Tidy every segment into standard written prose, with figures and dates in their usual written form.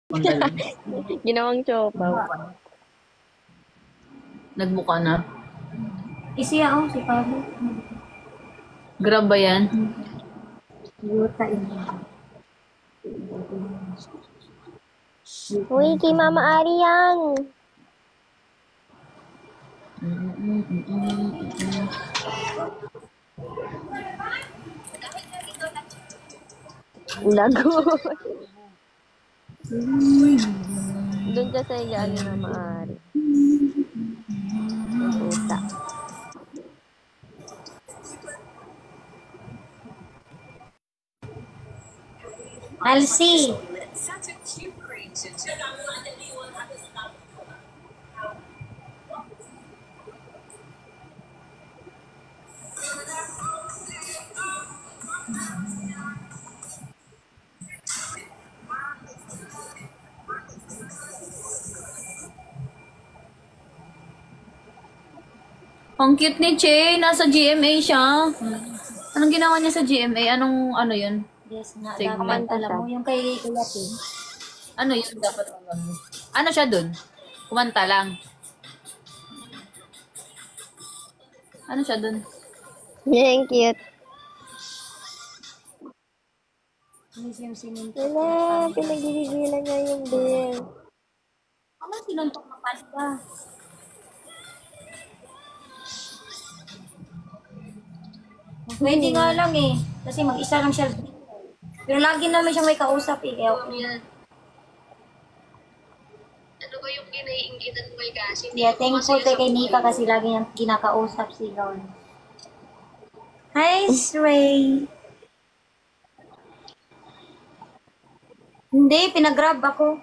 Panggalan. Ginawang siopaw. Nagbuka na. Isiya ako si Pablo. Grab ba yan? Yuta yun. Uy, kay Mama Ari yan. Lago. Doon ka sa higaan ni Mama Ari. Yung pusa. Alsi. Ang cute ni Che. Nasa GMA siya. Anong ginawa niya sa GMA? Anong ano yun? Yes nga, Segment. dapat alam mo yung kay Kuya Tim. Ano yun dapat alam mo? Ano siya dun? Kumanta lang. Ano siya dun? Yan, cute. Miss yung sinin. Wala, pinagigilan niya yung bear. Ano sinuntok na pasta? Pwede nga lang eh. Kasi mag-isa lang siya. Pero lagi naman siyang may kausap eh. Kaya okay. Ano ba yung kinaiinggitan mo kay Cassie? Yeah, thankful kay Nika kasi lagi niyang kinakausap si Ron. Hi, Ray. Hindi, pinagrab ako.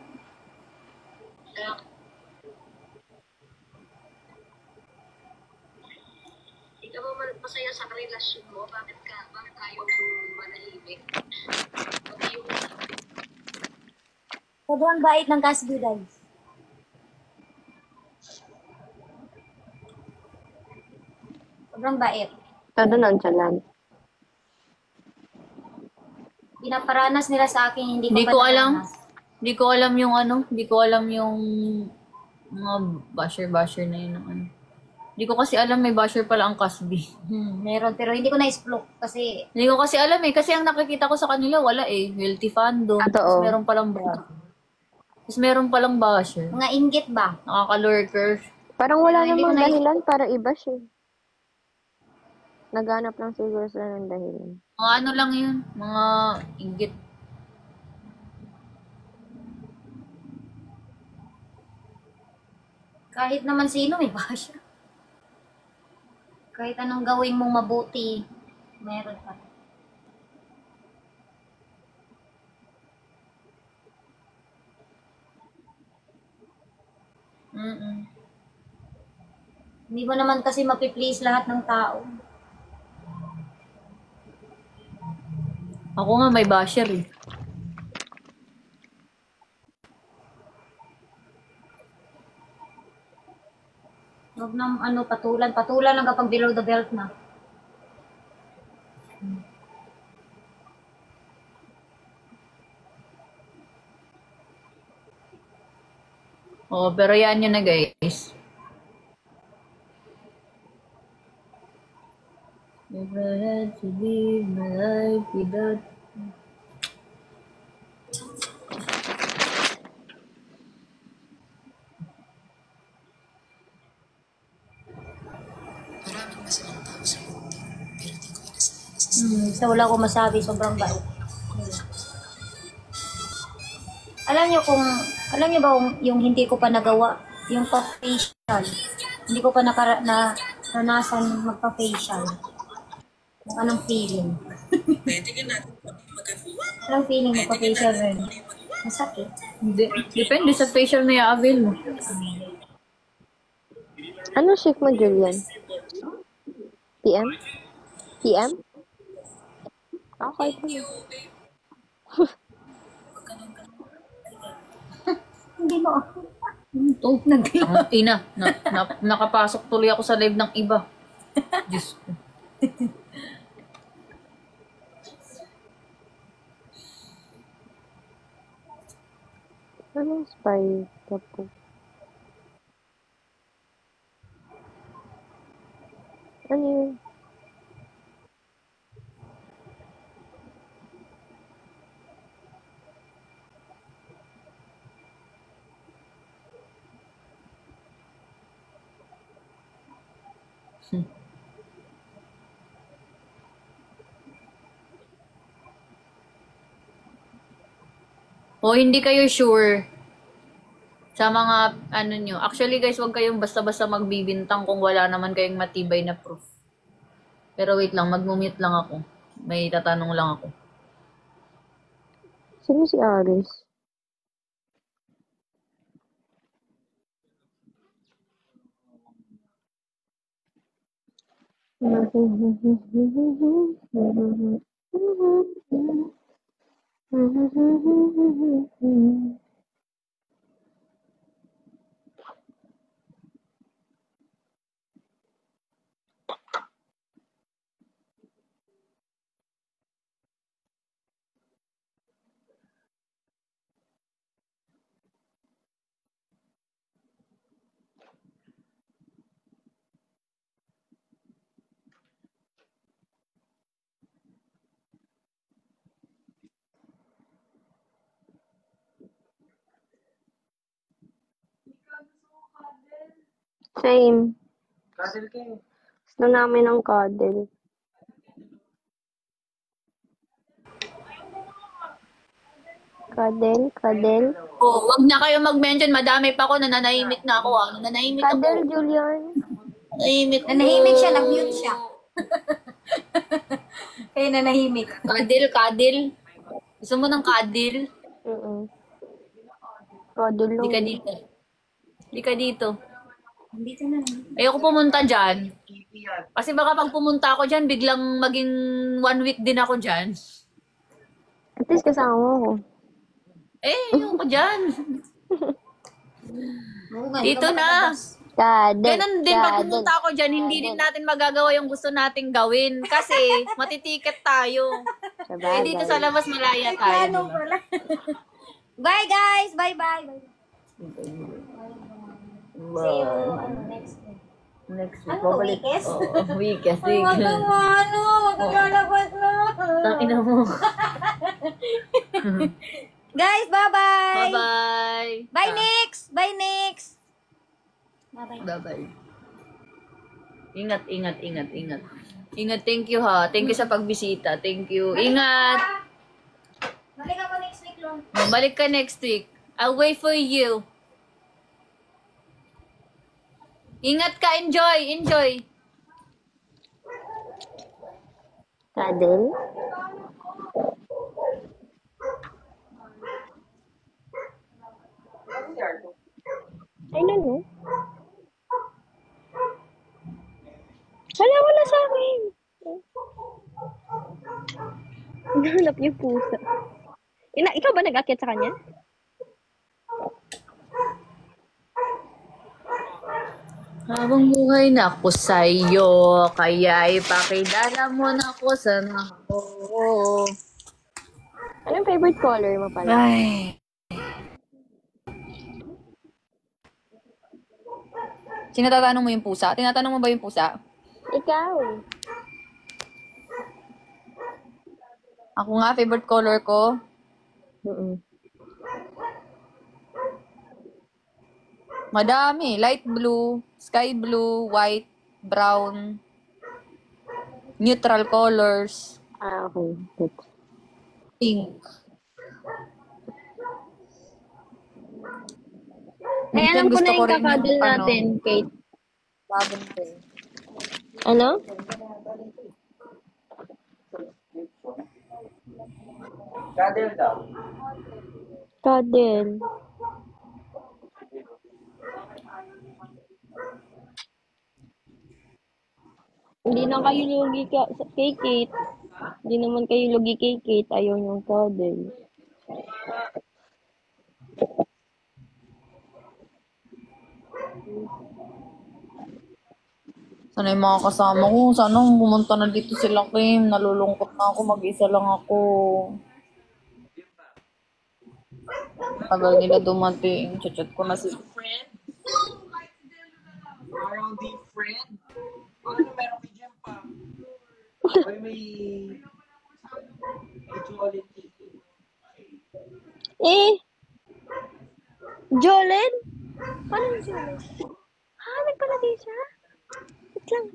Ikaw ba masaya sa relasyon mo? Bakit ayaw manahimik? Pati yung Sobrang bait ng Casby, guys. Sobrang bait. Todo nonchalant. Pinaparanas nila sa akin, hindi ko Hindi pa ko alam. naranas. Hindi ko alam yung ano. Hindi ko alam yung mga basher na yun. Ano. Hindi ko kasi alam may basher pala ang Casby. Meron, pero hindi ko na-explore kasi Hindi ko kasi alam eh. Kasi ang nakikita ko sa kanila, wala eh. Healthy fandom. Totoo. Tapos meron palang basher. Tapos meron palang basher. mga inggit ba? Nakaka-lurker. Parang wala Hindi ko namang na- dahilan para iba siya. Naghanap lang siguro sila ng dahilan. Mga ano lang yun. Mga inggit. Kahit naman sino may basya. Kahit anong gawin mong mabuti, meron pa. Hindi mo naman kasi mapiplease lahat ng tao. Ako nga may basher eh. Huwag nang patulan lang kapag below the belt na. Oo, pero yan yun na guys. If I had to live my life without... Sa wala ko masabi, sobrang bait. Alam niyo ba yung hindi ko pa nagawa, yung pa-facial. Hindi ko pa naranasan magpa-facial. Yung anong feeling? Anong feeling magpa-facial rin? Masakit. Hindi. Depende sa facial na i-avail mo. Ano shift mo, Julian? PM? PM? Okay po. Hindi mo. Ito. Ina. Nakapasok tuloy ako sa live ng iba. Diyos ko. Anong spy ka po? Ano yun? O hindi kayo sure sa mga ano nyo. Actually guys, huwag kayong basta-basta magbibintang kung wala naman kayong matibay na proof. Pero wait lang, mag-mute lang ako. May tatanong lang ako. Sino si Aris? Same. Gusto namin ng cuddle. Cuddle. Oh, wag na kayo mag-mention. Madami pa ako. Nananahimik na ako. Nananahimik ako. Cuddle, Julian. Nanahimik ako. Nanahimik siya, nag-mute siya. Kaya nanahimik. Kadil. Gusto mo ng kadil? Cuddle Di ka lang. dito. Di ka dito. Dito na. Ayoko pumunta dyan. Kasi baka pag pumunta ako dyan, biglang maging 1 week din ako dyan. At least kasama mo. Ayoko dyan. Oo nga, Dito ikaw na. makalabas. Cuddle. Ganun din pag pumunta ako dyan, hindi din natin magagawa yung gusto nating gawin. Kasi matitiket tayo. Eh dito sa labas malaya tayo. Ano Diba? pala? Bye guys! Bye-bye! See you next week. Next week. Ano, weekest? Oo, weekest. Ay, wag kang wag kang lalabas na. Tangina mo. Guys, bye-bye! Bye-bye. Bye, Nix! Bye, Nix! Bye-bye. Bye-bye. Ingat. Ingat, thank you ha. Thank you sa pagbisita. Thank you. Ingat. Balik ako next week, Long. Balik ka next week. I'll wait for you. Ingat ka. Enjoy. Cuddle. I don't know. Wala sa akin. Nahanap yung pusa. Ikaw ba nag-akyat sa kanya? Habang buhay na ako sa'yo, kaya ipakilala mo na ako sa ako. Anong favorite color mo pala? Ay. Tinatanong mo yung pusa? Tinatanong mo ba yung pusa? Ikaw. Ako nga, favorite color ko. Madami. Light blue, sky blue, white, brown, neutral colors, Okay. Good. pink. Ay, alam ko Gusto na yung rin kakadal yung, natin, Kate. lavender. Ano? Cuddle daw. Cuddle. Hindi na kayo lugi kay Kate. Hindi naman kayo lugi kay Kate. Ayaw niyong cuddle. Sana yung mga kasama ko. Sana pumunta na dito sila, Kim. Nalulungkot na ako. Mag-isa lang ako. Tagal nila dumating. Chat ko na si... Friend? Parang di friend? Ano meron kay Jem pa? Oy, may ulit dito. Eh, Jolen? Paano yung Jolen? Ha, nagpalagay siya? Wait lang.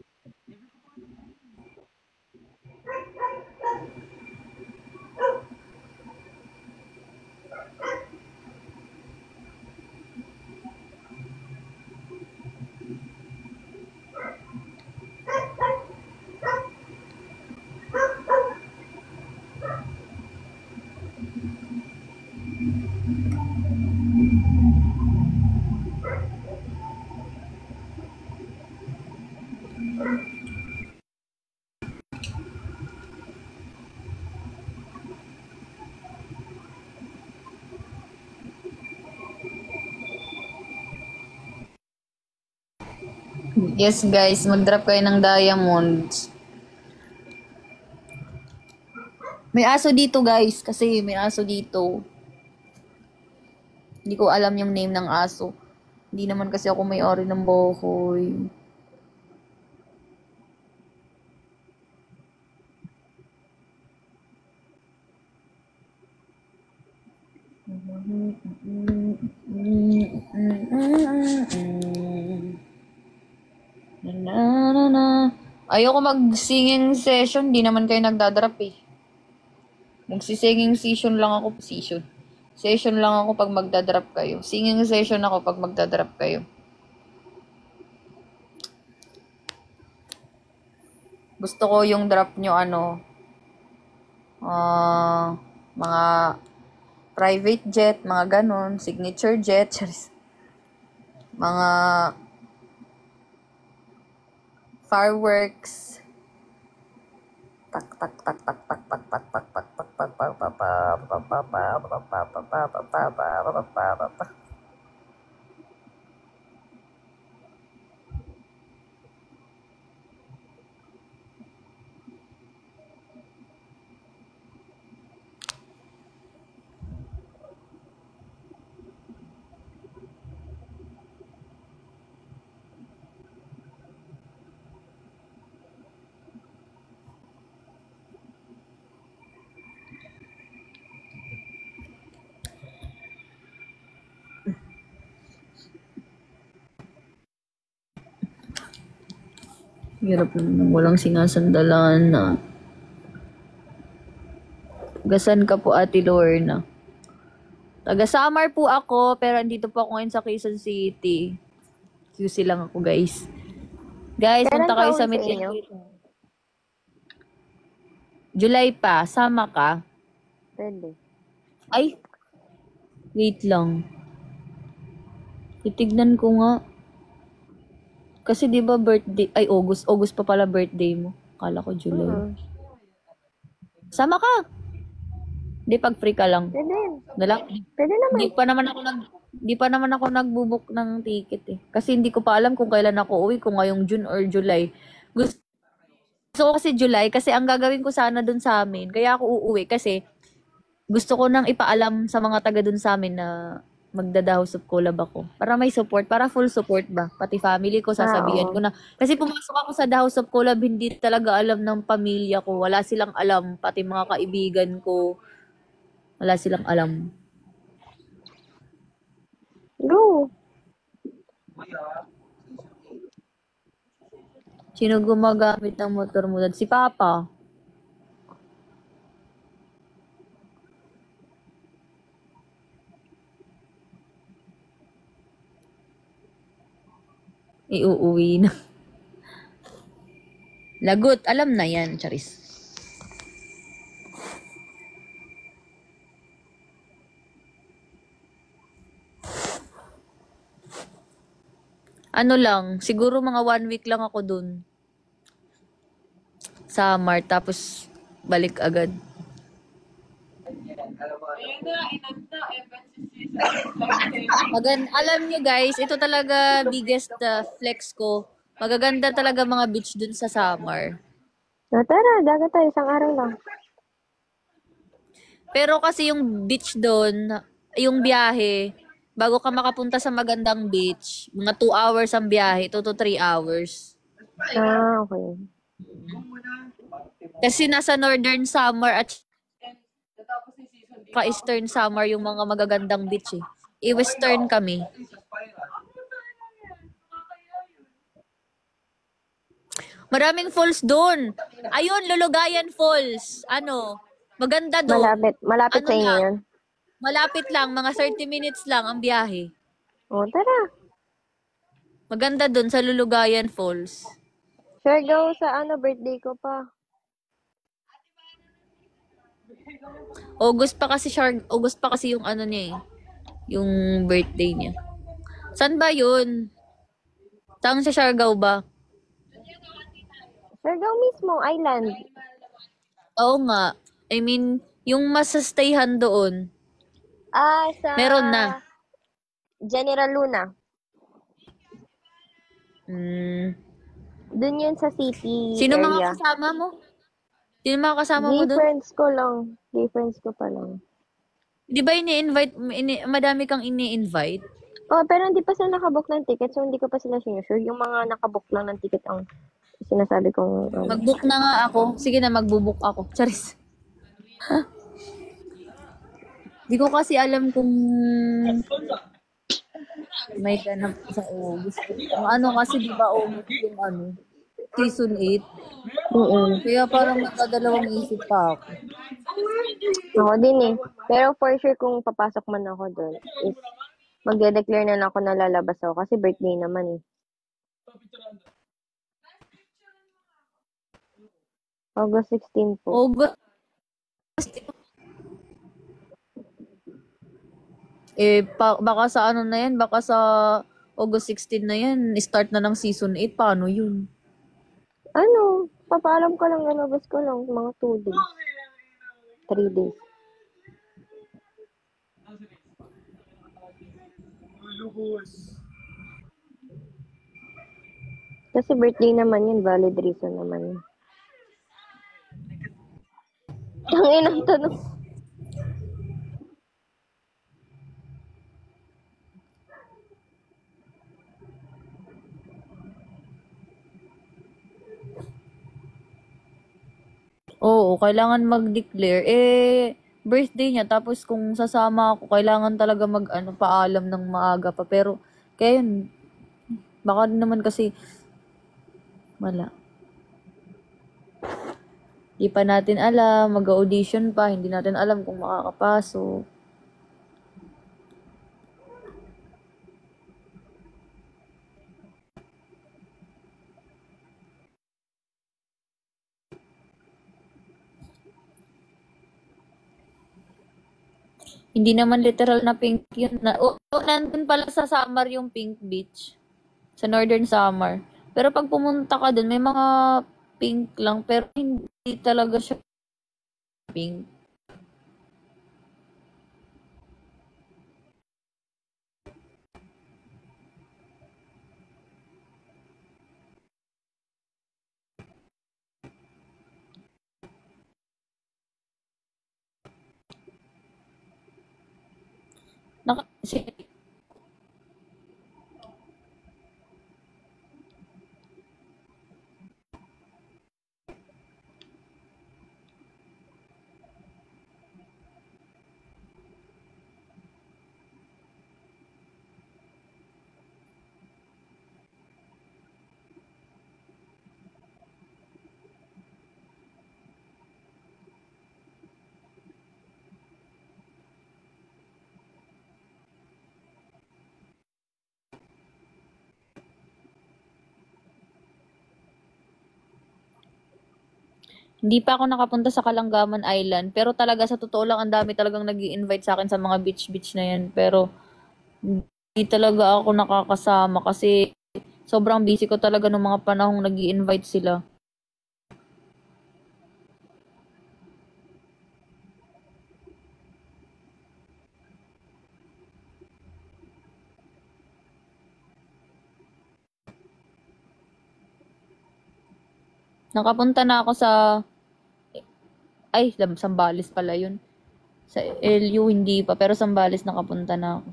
Yes guys, mag-drop kayo ng diamonds. May aso dito guys, kasi may aso dito. Hindi ko alam yung name ng aso. Hindi naman kasi ako may-ari ng bahay. Na, na, na. Ayoko mag-singing session, di naman kayo nagdadrop eh. Magsisinging session lang ako. Session lang ako pag magdadrop kayo. Singing session ako pag magdadrop kayo. Gusto ko yung drop nyo mga private jet, mga ganon, signature jet, mga fireworks. Tak tak tak tak tak tak tak tak tak tak tak tak tak tak tak. Hirap naman walang sinasandalan na. Gasan ka po, Ate Lorna. Taga Samar po ako, pero andito po ako ngayon sa Quezon City. QC lang ako, guys. Guys, Kailan punta kayo pa sa uwi meet sa inyo? July pa, sama ka? Pwede. Ay, wait lang. Titignan ko nga. Kasi 'di ba birthday, ay August pa pala birthday mo. Kala ko July. Sama ka. Di pag free ka lang. Pwede. Dala. Pwede naman. Di pa naman ako nagbo-book ng ticket eh. Kasi hindi ko pa alam kung kailan ako uwi, kung ngayong June or July. Gusto ko kasi July kasi ang gagawin ko sana dun sa amin. Kaya ako uuwi kasi gusto ko nang ipaalam sa mga taga dun sa amin na magda-House of Collab ako. Para may support, para full support ba? Pati family ko, sasabihan Oo. ko na. Kasi pumasok ako sa House of Collab, hindi talaga alam ng pamilya ko. Wala silang alam, pati mga kaibigan ko. Wala silang alam. Go. Sino gumagamit ng motor mo? Si Papa. Iuuwi na. Lagot, alam na yan, Charis. Ano lang, siguro mga 1 week lang ako dun. Sa Samar, tapos balik agad. Alam nyo guys, ito talaga biggest flex ko. Magaganda talaga mga beach dun sa Samar. No, tara, dagat tayo. Isang araw lang. Pero kasi yung beach doon, yung biyahe, bago ka makapunta sa magandang beach, mga 2 hours ang biyahe, 2 to 3 hours. Ah, okay. Kasi nasa Northern Samar at saka Eastern Samar yung mga magagandang beach eh. I-Western kami. Maraming falls doon. Ayun, Lulugayan Falls. Ano, maganda doon. Malapit Ano sa inyo lang, yun. malapit lang, mga 30 minutes lang ang biyahe. O, tara. Maganda doon sa Lulugayan Falls. Sure, go sa birthday ko pa. August pa kasi yung ano niya eh, yung birthday niya. Saan ba yun? Saan sa Siargao ba? Sure, go mismo, island. Oo nga. I mean, yung masastayhan doon, Sa meron na. General Luna. Hmm. Dun yun sa city Sino mga area. kasama mo? Sino mga kasama mo Gay doon? friends ko lang. Gay friends ko pa lang. Di ba madami kang ini-invite? Oh, pero hindi pa sila nakabook ng ticket, so hindi ko pa sila sinusure. Yung mga nakabook lang ng ticket ang sinasabi kong Mag-book na nga ako. Sige na, magbo-book ako. Charis. Di ko kasi alam kung may ganap sa August. Ang ano kasi, di ba, August yung ano, season 8. Kaya parang nagdadalawang isip pa ako. Ako din eh. Pero for sure kung papasok man ako doon, is magde-declare na lang ako na lalabas ako kasi birthday naman eh. August 16 po. August. Baka sa ano na yan, baka sa August 16 na yan, start na ng season 8. Paano yun? Ano? Papaalam ko lang, lalabas ko lang mga 2 days. 3 days. Kasi birthday naman yun, valid reason naman yun. Ang inang tanong. Oo, kailangan mag-declare. Birthday niya. Tapos kung sasama ako, kailangan talaga paalam ng maaga pa. Pero, kaya yun, baka naman kasi, wala. Di pa natin alam, mag-audition pa, hindi natin alam kung makakapasok. Hindi naman literal na pink yun. Nandun pala sa Samar yung Pink Beach. Sa Northern Samar. Pero pag pumunta ka dun, may mga pink lang. Pero hindi talaga siya pink. Naka, si, Hindi pa ako nakapunta sa Kalangaman Island. Pero talaga, sa totoo lang, ang dami talagang nag invite sa akin sa mga beach-beach na yan. Pero, hindi talaga ako nakakasama kasi sobrang busy ko talaga ng mga panahong nag invite sila. Nakapunta na ako sa, Sambales pala yun. Sa LU hindi pa, pero Sambales nakapunta na ako.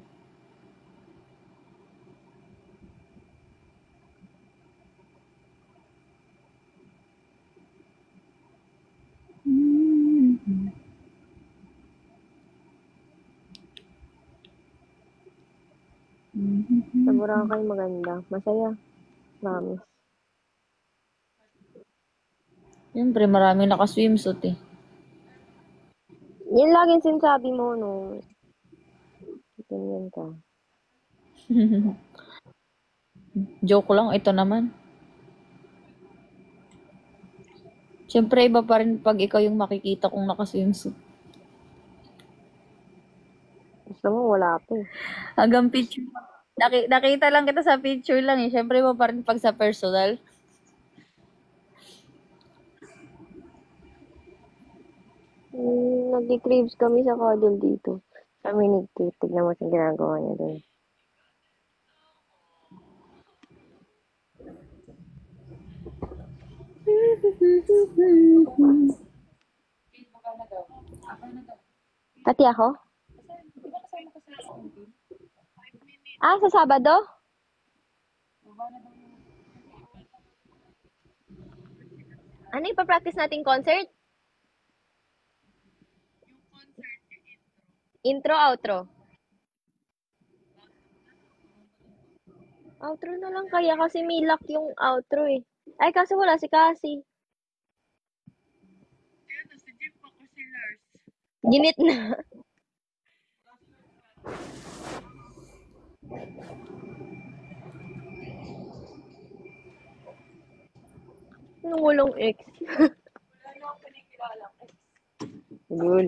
Sa Boracay maganda. Masaya. Promise. Siyempre, maraming naka-swimsuit eh. Yan laging sinasabi mo, no? Ganyan ka. Joke lang, ito naman. Siyempre, iba pa rin pag ikaw yung makikita kong naka-swimsuit. Gusto mo, wala pa eh. Hanggang picture. Nakita lang kita sa picture lang eh. Siyempre, iba pa rin pag sa personal. Nag-craves kami sa cuddle dito. Kami tignan mo yung ginagawa niya doon. Pati ako? Sa Sabado? Ano ipapractice nating concert? Intro, outro. Outro na lang kaya kasi may lock yung outro eh. Ay, kaso wala si Cassie. Ginit na. Anong walang X? Yun.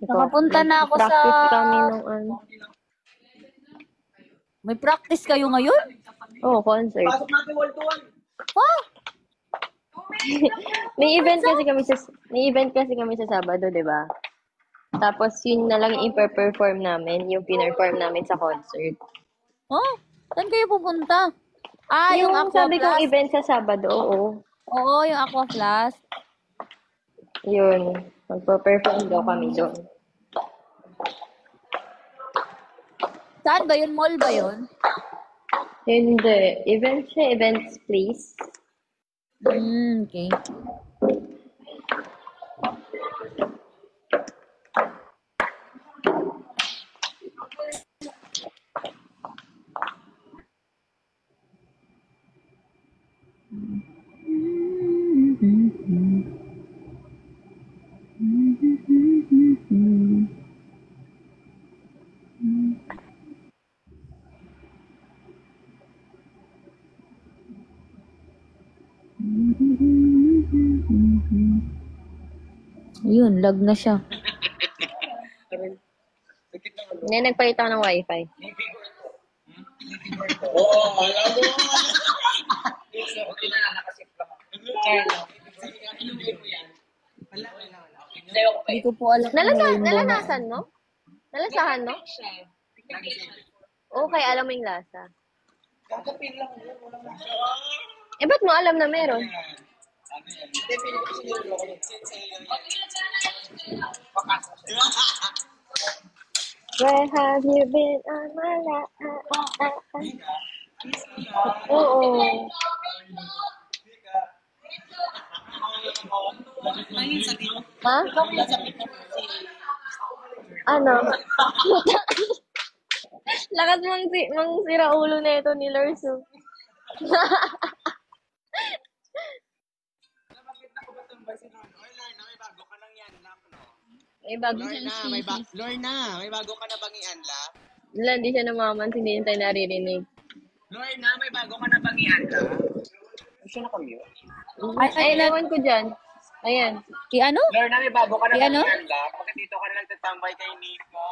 Nakapunta na ako sa... Practice kami nung ano. May practice kayo ngayon? Concert. Pasok natin wall to wall. Oh! May event kasi kami sa Sabado, 'di ba? Tapos yun na lang yung perform namin, yung pinerform namin sa concert. Oh? Saan kayo pupunta? Yung Yung Aqua sabi kong Blast. event sa Sabado, oo. Oo, yung Aqua Blast. Yun. Magpo-perform daw kami doon. Saan ba yun? Mall ba yun? Hindi. Event siya, events place. Okay. Yun, lag na siya. Hindi, nagpalit ako ng wifi. Oo, alam mo. Okay na, nakasip lang. Hindi ko po alam. Nalanasan mo? Nalasahan mo? Okay, alam mo yung lasa. Kakapin lang yun. Walang Ba't mo alam na meron? Hindi, pinipisinig ako. Where have you been on my life? Oo. Ha? Ano? Lakas mang sira ulo na ito ni Lorso. May bago siyang species. Lorna, may bago ka na bang i-unlock? Wala, hindi siya namamansin, hindi tayo naririnig. Lorna, may bago ka na bang i-unlock? Gusto na kami yun. Ay, ewan ko dyan. Ayan. Ano? Lorna, may bago ka na bang Ano? i-unlock? Bakit dito ka na nagtatambay kay Nico?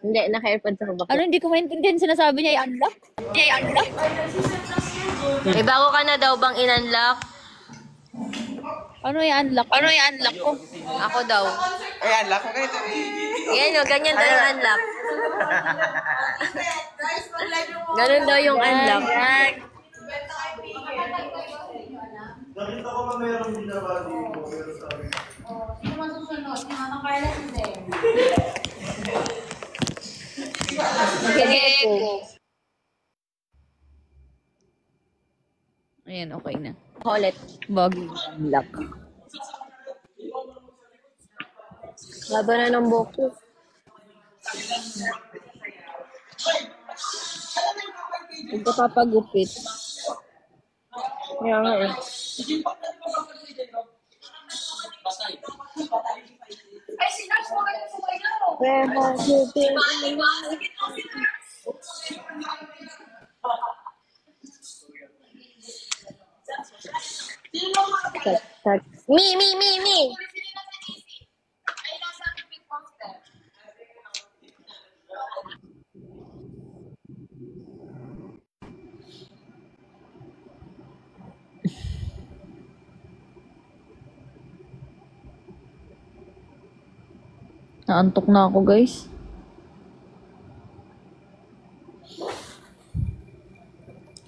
Hindi, naka-airpods ako. Ano, hindi ko maintindihan sinasabi niya i-unlock? May bago ka na daw bang in-unlock? Ano i-unlock? Ko? Ako daw. Ay, unlock ko ganito. Yan o, ganyan daw yung unlock. Ganun daw yung unlock. Sino masusunod? Si Mama Carla hindi. Sige po. Ayan, okay na. Ulit. Bagay ang lock. Laban na ng buko. Huwag ka papagupit. Kaya nga eh. Where have you been? Touch. Me. Naantok na ako, guys.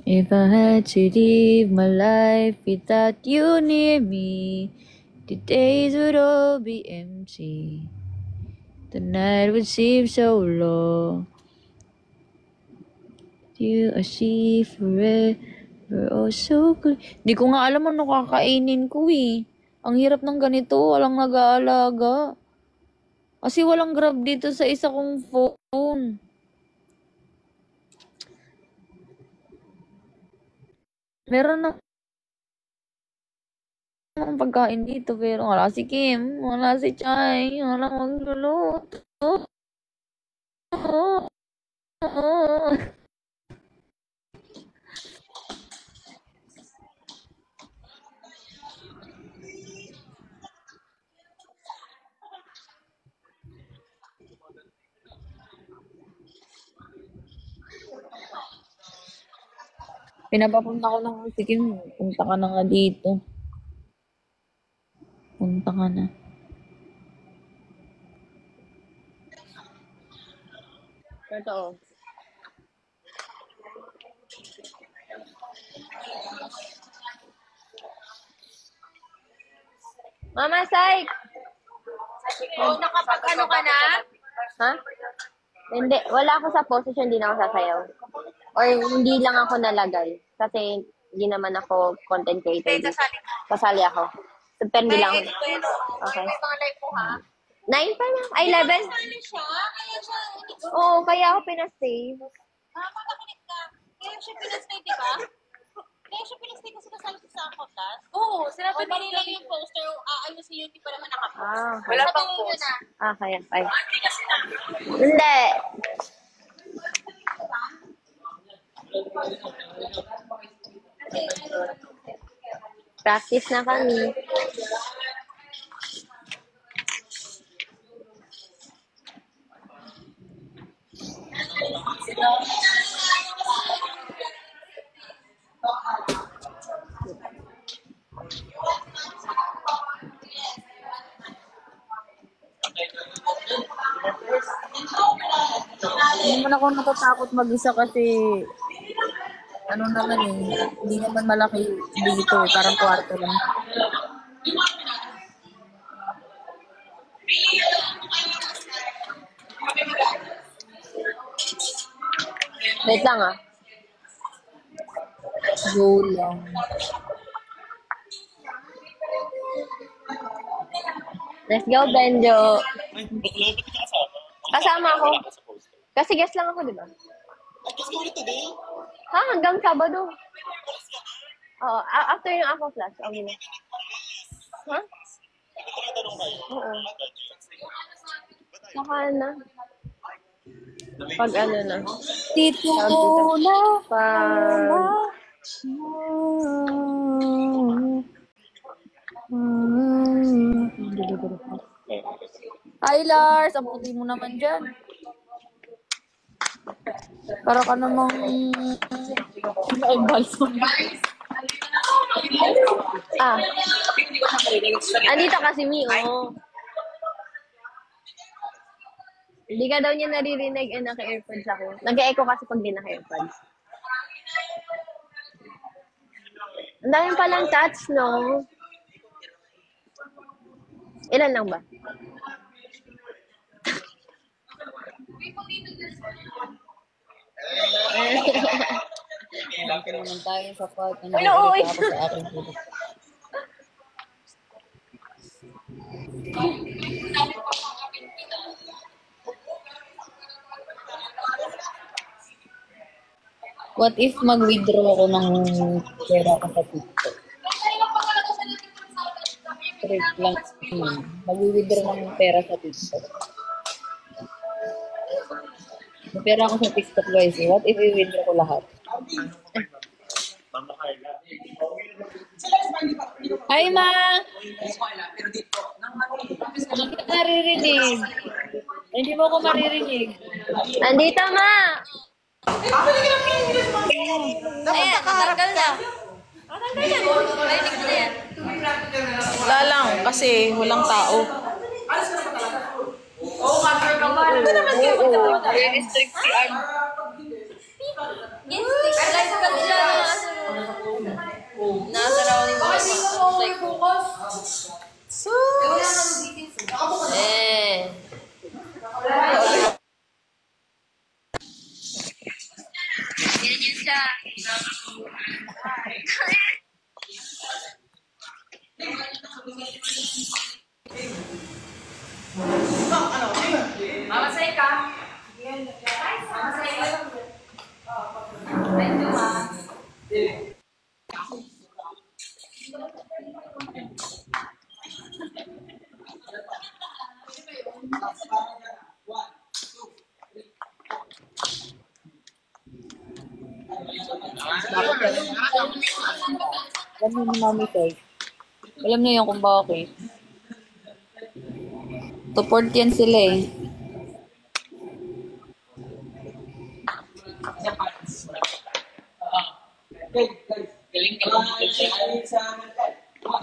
If I had to live my life without you near me, the days would all be empty. The night would seem so long. You I see forever, oh so good. Di ko nga alam ano kakainin ko eh. Ang hirap ng ganito, walang nag-aalaga. Kasi walang grab dito sa isa kong phone. Meron na ang pagkain dito pero wala si Kim, wala si Chai, wala magluluto. Pinapapunta ko ng si Kim, punta ka na nga dito. Punta ka na. Totoo. Mama, Sai! Nakapag-ano ka na? Ha? Hindi. Wala ako sa position, hindi na ako sasayaw. Or hindi lang ako nalagay. Kasi hindi naman ako content creator. Kasali ako. Depende lang. Okay. Mga live ko ha? 9 pa lang. Ay, 11? Oo, kaya ako pinastay. Makinig ka. Kaya siya pinastay, di ba? Kaya siya pinastay kasi kasali siya sa ako, tas? Oo, sinabi nila yung poster, ayusin yun, di pa naman nakapost. Ah, okay. Wala pang post. Ah, kaya. Ay. Hindi. Practice na kami. Hindi naman ako natatakot mag-isa kasi ano naman eh, hindi naman malaki dito eh, parang kwarto lang. Wait lang ah. Go lang. Let's go, Benjo. Kasama ako. Kasi guest lang ako, di ba? Ha? Hanggang Sabado. Oo. After yung ako class. Okay na. Ha? Oo. Saka na. Pag ano na. Tito na. Pag... Hi Lars, ang puti mo naman dyan. Para ka namang balsam. Ah. Andito kasi Mi, oh. Hindi ka daw niya naririnig naka-earpods ako. Nag-echo kasi pag di naka-earpods. Ang dami palang tats, no? Ilan lang ba? Dito naman tayo sa part na Ano, oo, nag-irita ako sa aking tulog. What if mag-withdraw ako ng pera ko sa TikTok? Straight lang yun. Mag-withdraw ng pera sa TikTok. May pera ako sa TikTok guys. What if i-withdraw ko lahat? Hi ma! Pero dito, nang ano, Hindi ka naririnig. Hindi mo ko maririnig. Nandito, ma! Wala lang, kasi walang tao. I-restrict si Arn. Alam mo ni Mami Toy. Alam niya yun kung bakit. Support yan sila eh. galing ka lang sa amin. 1, 2, 3,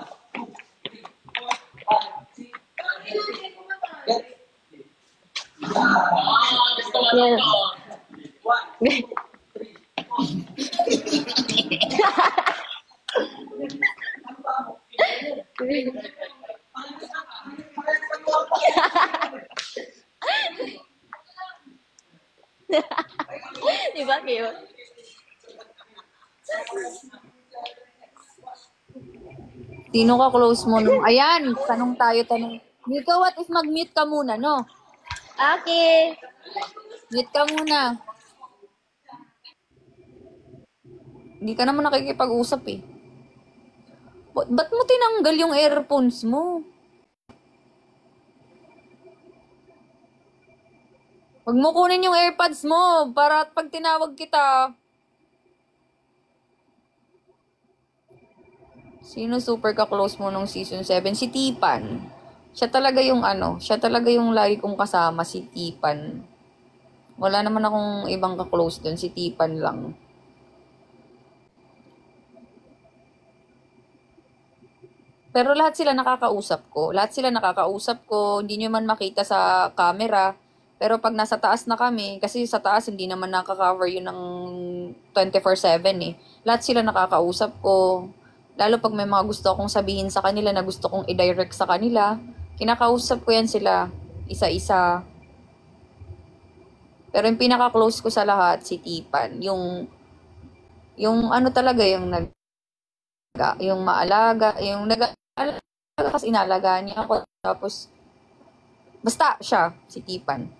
4, 5, 6, 7, 8. Yan. Di ba, cute? Sino ka close mo nung... Ayan, tanong tayo, tanong. Nico, what if mag-mute ka muna, no? Okay. Mute ka muna. Hindi ka naman nakikipag-usap eh. Ba't mo tinanggal yung earphones mo? Huwag mo kunin yung AirPods mo para pag tinawag kita. Sino super ka-close mo nung season 7? Si Tipan. Siya talaga yung siya talaga yung lagi kong kasama, si Tipan. Wala naman akong ibang ka-close dun, si Tipan lang. Pero lahat sila nakakausap ko. Lahat sila nakakausap ko. Hindi nyo man makita sa camera. Pero pag nasa taas na kami, kasi sa taas hindi naman nakaka-cover yun ng 24/7 eh. Lahat sila nakakausap ko. Lalo pag may mga gusto akong sabihin sa kanila na gusto kong i-direct sa kanila, kinakausap ko yan sila isa-isa. Pero yung pinaka-close ko sa lahat, si Tipan. Yung talaga, yung maalaga, yung nag-alaga kasi inalagaan niya ako. Tapos, basta siya, si Tipan.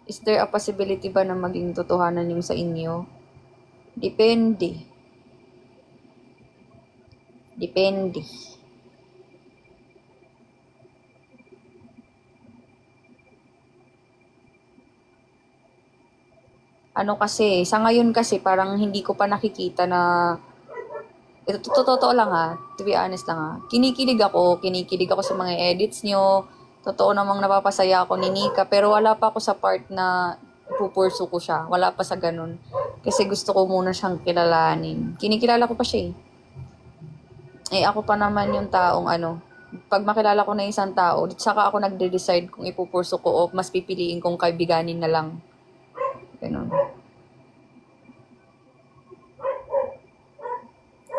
Is there a possibility ba na maging totohanan yung sa inyo? Depende. Depende. Kasi, sa ngayon kasi parang hindi ko pa nakikita na ito totoo lang to be honest lang kinikilig ako sa mga edits nyo. Totoo namang napapasaya ako ni Nika, pero wala pa ako sa part na ipupurso ko siya. Wala pa sa ganun. Kasi gusto ko muna siyang kilalanin. Kinikilala ko pa siya eh. Ako pa naman yung taong pag makilala ko na isang tao, saka ako nagde-decide kung ipupurso ko o mas pipiliin kong kaibiganin na lang. Ganun.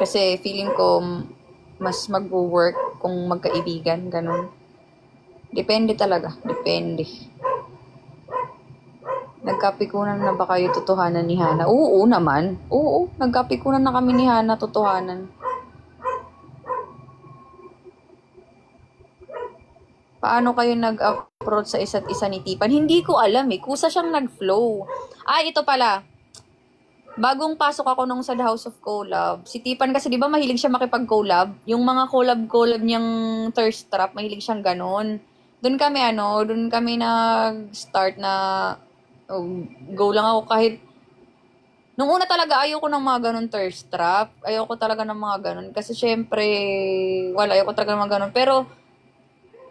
Kasi feeling ko mas mag-work kung magkaibigan, ganun. Depende talaga, depende. Nagkapikunan na ba kayo totohanan ni Hana? Oo naman. Oo, nagkapikunan na kami ni Hana totohanan. Paano kayo nag-approach sa isa't isa ni Tipan? Hindi ko alam eh. Kusa siyang nag-flow. Ito pala. Bagong pasok ako nung sa The House of Collab. Si Tipan kasi di ba mahilig siya makipag-collab? Yung mga collab-collab niyang thirst trap, mahilig siyang ganun. Doon kami nag-start na go lang ako kahit nung una talaga ayoko ng mga ganun thirst trap. Ayoko talaga ng mga ganun kasi syempre ayoko talaga ng mga ganun. Pero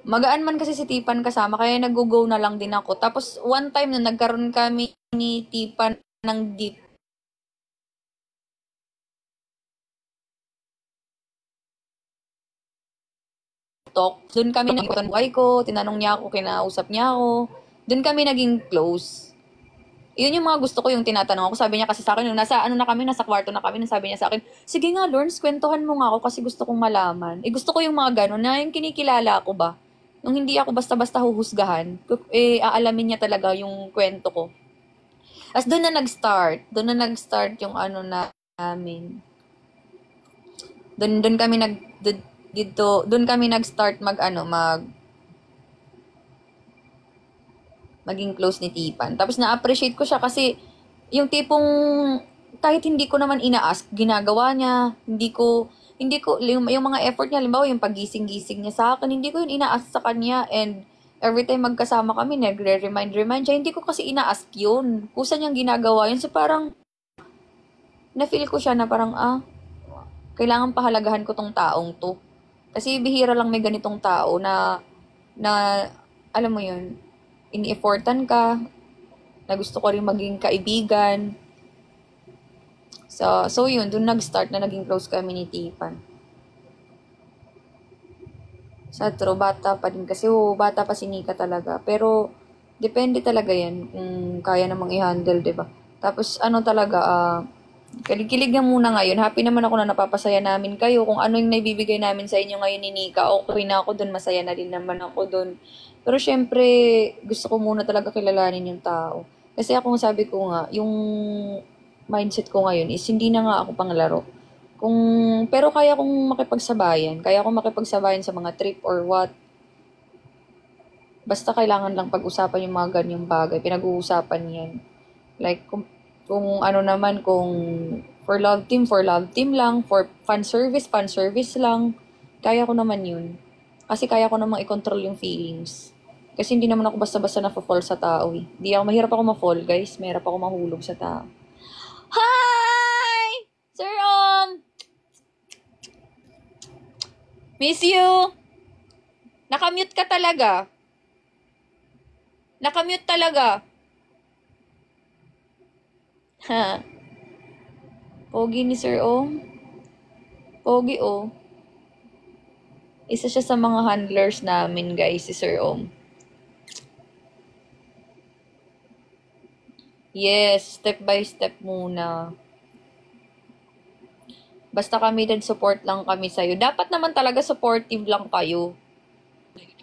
magaan man kasi si Tipan kasama, kaya nag-go na lang din ako. Tapos, one time na nagkaroon kami ni Tipan ng deep talk. Doon kami nag-iwan buhay ko, tinanong niya ako, kinausap niya ako. Doon kami naging close. Yun yung mga gusto ko, yung tinatanong ako. Sabi niya kasi sa akin, yung nasa kwarto na kami, sabi niya sa akin, sige nga, Lawrence, kwentuhan mo nga ako kasi gusto kong malaman. Gusto ko yung mga gano'n, na yung kinikilala ko ba? Nung hindi ako basta-basta huhusgahan, aalamin niya talaga yung kwento ko. As doon na nag-start yung namin. Doon kami doon kami nag-start maging close ni Tipan. Tapos na-appreciate ko siya kasi yung tipong kahit hindi ko naman ina-ask, ginagawa niya. Hindi ko yung mga effort niya, halimbawa yung pagising-gising niya sa akin, hindi ko yun ina-ask sa kanya, and every time magkasama kami, nagre-remind siya. Hindi ko kasi ina-ask yun. Kusa niyang ginagawa yun. So parang na-feel ko siya na parang kailangan pahalagahan ko tong taong to. Kasi bihira lang may ganitong tao na alam mo yun, ini-effortan ka, na gusto ko rin maging kaibigan. So yun, dun nag-start na naging close kami ni Tipan. Sa true, bata pa din kasi, bata pa si Nika talaga. Pero, depende talaga yan kung kaya namang i-handle, diba? Tapos, kilig na muna ngayon. Happy naman ako na napapasaya namin kayo. Kung ano yung naibibigay namin sa inyo ngayon ni Nika, okay na ako dun, masaya na din naman ako dun. Pero syempre, gusto ko muna talaga kilalanin yung tao. Kasi ako sabi ko nga, yung mindset ko ngayon is hindi na nga ako panglaro. Pero kaya kong makipagsabayan sa mga trip or what. Basta kailangan lang pag-usapan yung mga ganyang bagay. Pinag-uusapan yan. Like, kung for love team lang. For fan service lang. Kaya ko naman yun. Kasi kaya ko namang i-control yung feelings. Kasi hindi naman ako basta-basta na-fall sa tao eh. Mahirap ako ma-fall, guys. Mahirap ako mahulog sa tao. Hi! Sir miss you! Nakamute ka talaga. Nakamute talaga. Ha? Pogi ni Sir Pogi Isa siya sa mga handlers namin, guys, si Sir Yes, step by step muna. Basta kami din, support lang kami sa'yo. Dapat naman talaga supportive lang kayo.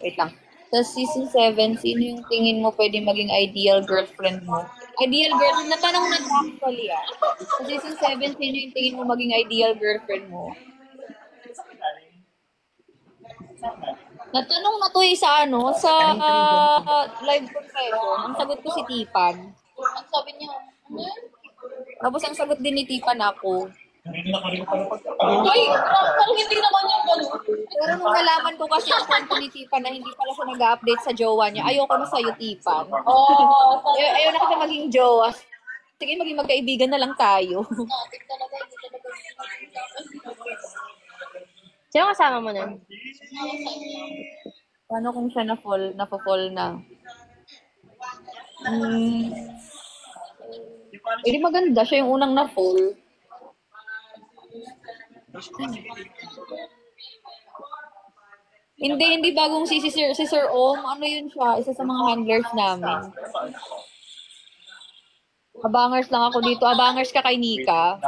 Wait lang. Sa season 7, sino yung tingin mo pwede maging ideal girlfriend mo? Ideal girlfriend? Natanong na actually Sa season 7, sino yung tingin mo maging ideal girlfriend mo? Natanong na to sa live confession. Ang sagot ko si Tipan. Ang sabi niya, Tapos ang sagot din ni Tipan ako. Ay, parang hindi naman yung gano'n. Pero nung nalaman ko kasi yung kwento ni Tipan na hindi pala siya nag-update sa jowa niya, ayoko na sa'yo, Tipan. Ayaw na kasi maging jowa. Sige, maging magkaibigan na lang tayo. Sino kasama mo nun? Paano kung siya na-fall na? Hindi maganda. Siya yung unang na-fall. Hindi bagong si Sir Ano yun siya? Isa sa mga handlers namin. Abangers lang ako dito. Abangers ka kay Nika.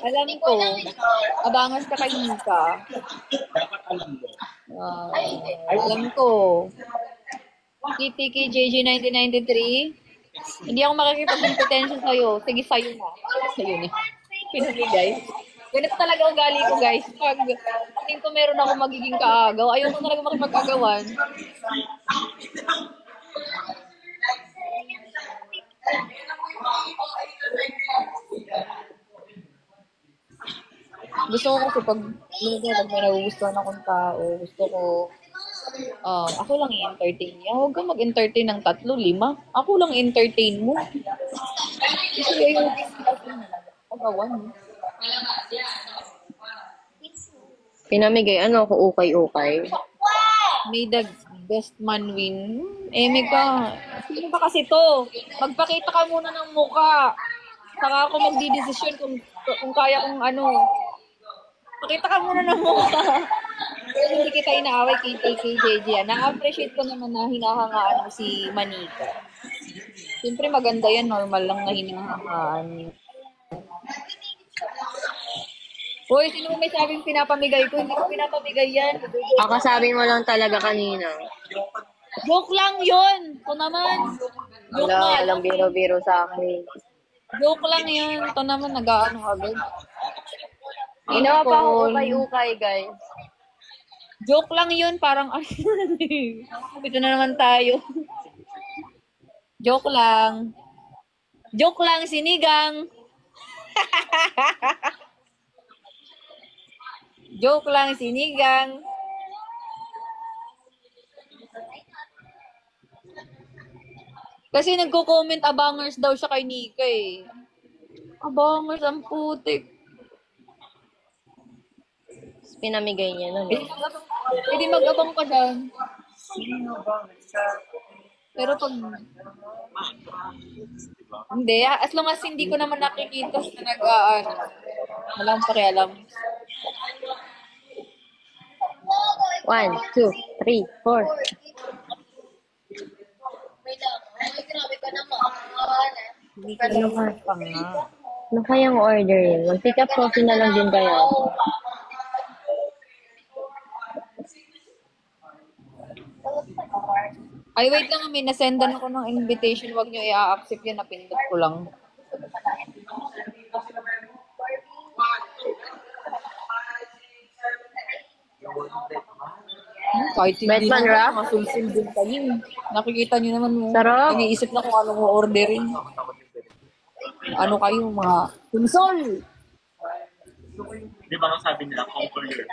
Alam ko. Abangers ka kay Nika. Ah, alam ko. KTK JJ 1993. Hindi ako makikipag-competensya sa'yo. Sige, sa'yo na. Sa'yo na. Pinamigay. Ganito talaga ugali ko, guys. Pag tingin ko meron ako magiging kaagaw, ayaw ko talaga makipag-agawan. Gusto ko kasi pag may nagugustuhan akong tao, gusto ko, ako lang i-entertain niya. Huwag kang mag-entertain ng 3, 5. Ako lang entertain mo. Kasi ayaw ko agawan. Pinamigay, ano ako, ukay-ukay. May the best man win. May ka. Sino ba kasi to? Magpakita ka muna ng muka. Saka ako magdidesisyon kung kaya kong ano. Pakita ka muna ng muka. Pero hindi kita inaaway kay JJ. Na-appreciate ko naman na hinahangaan mo si Manika. Siyempre maganda yan. Normal lang na hinahangaan. Hoy, sino may sabing pinapamigay ko? Hindi ko pinapamigay yan. Kakasabi mo lang talaga kanina. Joke lang yun. Ito naman. Joke Wala, lang. walang biro-biro sa akin. Joke lang yun. Ito naman, nag-ano agad. Ginawa pa ako ukay-ukay, guys. Joke lang yun. Parang, ito na naman tayo. Joke lang. Joke lang, sinigang. Joke lang, sinigang. Kasi nagko-comment abangers daw siya kay Nika eh. Abangers, ang putik. Pinamigay niya nun. Pwede mag-abang ka dyan. Pero pag... Hindi, as long as hindi ko naman nakikita sa nag-aano. Walang pakialam. 1, 2, 3, 4. Hindi ka naman pa nga. Ano kayang order yun? Mag-pick up coffee na lang din kayo. Ay, wait lang. May nasendan ako ng invitation. Huwag nyo i-accept yun. Napindot ko lang. Kahit hindi Batman naman, wrap? masulsul din kayo. Nakikita nyo naman mo. Sarap. Iniisip na kung ano mo orderin. Ano kayo, mga sulsul! Di ba nga sabi nila, conquer your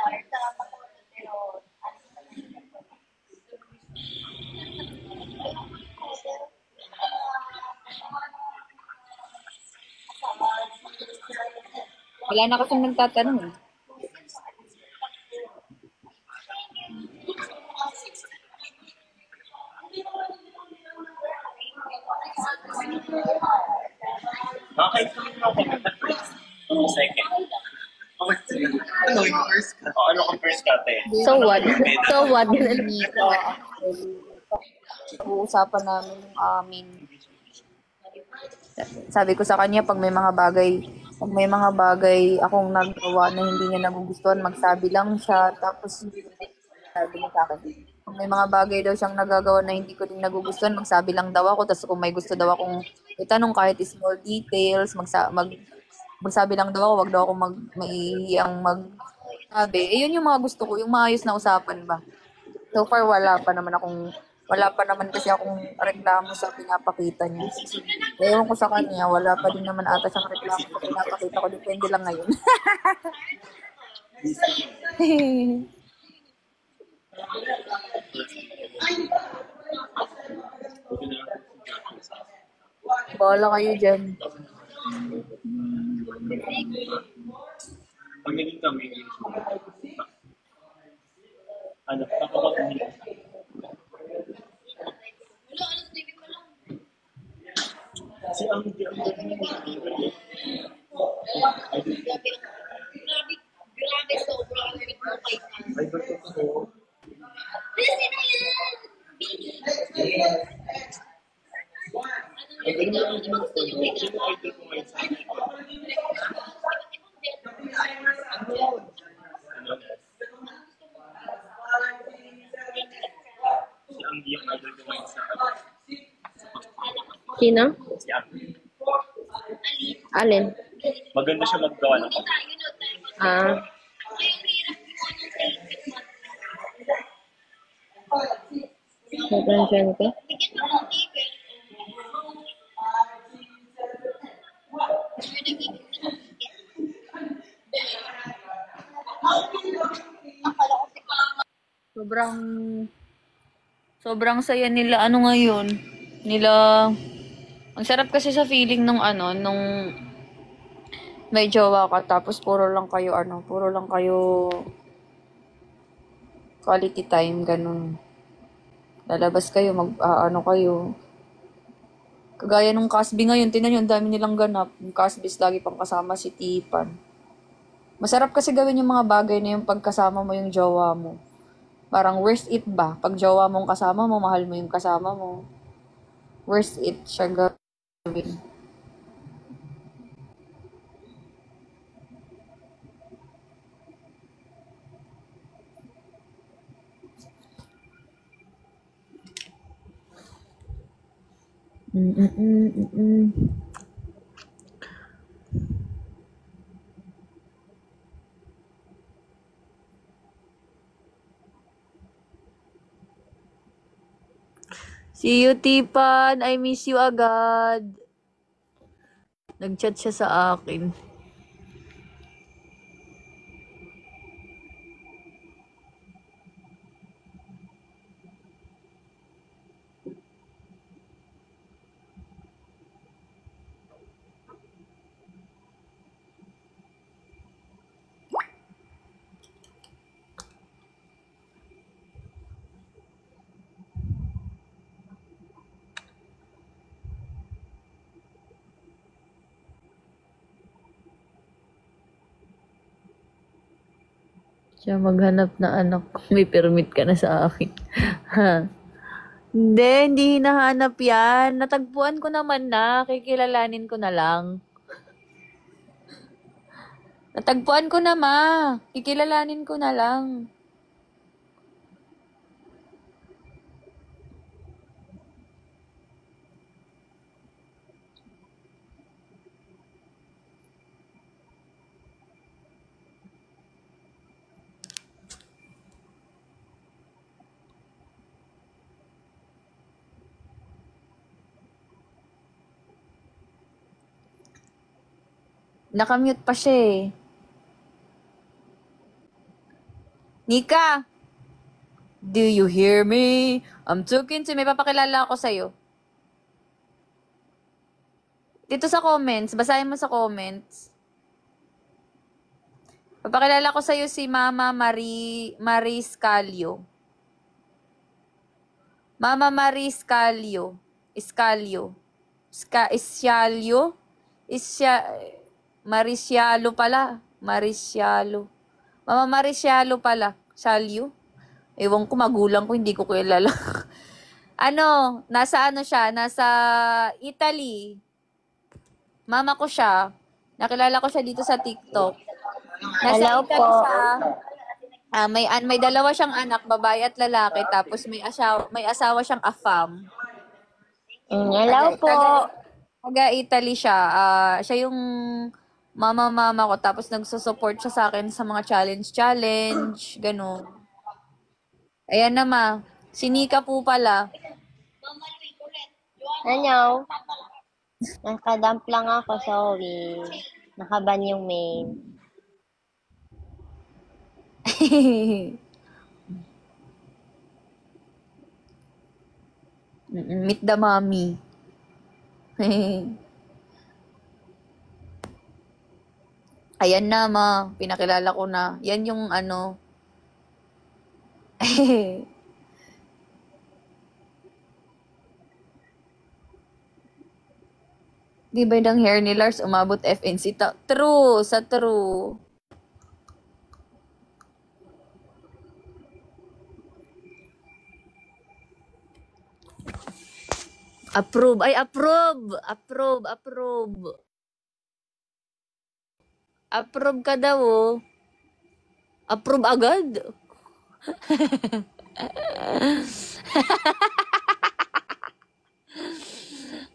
Wala na kasing nagtatanong eh. Kahit kung ano ko na first. Second. Ano yung first cut? Ano kung first cut eh? So what? So what? Nika, uusapan namin yung amin. Sabi ko sa kanya, pag may mga bagay akong nagawa na hindi niya nagugustuhan, magsabi lang siya. Tapos, sabi niya sa akin, kung may mga bagay daw siyang nagagawa na hindi ko din nagugustuhan, magsabi lang daw ako. Tapos kung may gusto daw akong itanong kahit small details, magsabi lang daw ako, wag daw ako maihiyang magsabi. Yun yung mga gusto ko, yung maayos na usapan ba. So far, wala pa naman kasi akong reklamo sa pinapakita niya. Ewan ko sa kanya, wala pa din naman ata siyang reklamo sa pinapakita ko. Depende lang ngayon. Bahala kayo dyan. Pag naging kami, ano, kapag kasi ang Grabe, sobrang ay gusto ko Listen na yan! Maganda ang siya yung idol ko ngayon sa akin. Si Anggi yung idol ko ngayon sa akin. Sino? Si Anggi. Alin? Maganda siya maggawa ng Ah, sobrang syempre. Sobrang, sobrang saya nila, ano ngayon, nila, ang sarap kasi sa feeling nung ano, nung may jowa ka, tapos puro lang kayo quality time, ganun. Lalabas kayo, ano kayo. Kagaya nung Casby ngayon, tinan nyo, ang dami nilang ganap. Yung Casby lagi pang kasama si Tipan. Masarap kasi gawin yung mga bagay na yung pagkasama mo yung jowa mo. Parang worth it ba? Pag jowa mong kasama mo, mahal mo yung kasama mo. Worth it siya gawin. Mm-mm-mm-mm. See you, Tipan. I miss you agad. Nag-chat siya sa akin. Siya maghanap na anak. May permit ka na sa akin. Ha? Hindi hinahanap yan. Natagpuan ko naman na. Kikilalanin ko na lang. Natagpuan ko na, ma. Kikilalanin ko na lang. Nakamute pa siya eh. Nika! Do you hear me? I'm talking to... May papakilala ako sa'yo. Dito sa comments. Basahin mo sa comments. Papakilala ko sa'yo si Mama Marie Scalio. Mama Marie Scalio. Iscalio. Iscialio? Maricialo pala. Maricialo. Mama Maricialo pala. Salio? Ewan ko, magulang ko, hindi ko kilala. Ano, nasa ano siya? Nasa Italy. Mama ko siya. Nakilala ko siya dito sa TikTok. Nasa Hello Italy po. siya. May dalawa siyang anak, babae at lalaki, tapos may asawa siyang afam. Hello po. Taga Italy siya. Siya yung mama ko, tapos nagsusupport siya sa akin sa mga challenge, ganun. Ayan na, ma. Si Nika po pala. Ano? Nakadump lang ako, sorry. Nakaban yung main. Meet the mommy. Ayan na, ma. Pinakilala ko na. Yan yung ano. Di ba yung hair ni Lars umabot FNC? True, sa true. Approve. Ay, approve. Approve. Approve. Approve ka daw, oh. Approve agad.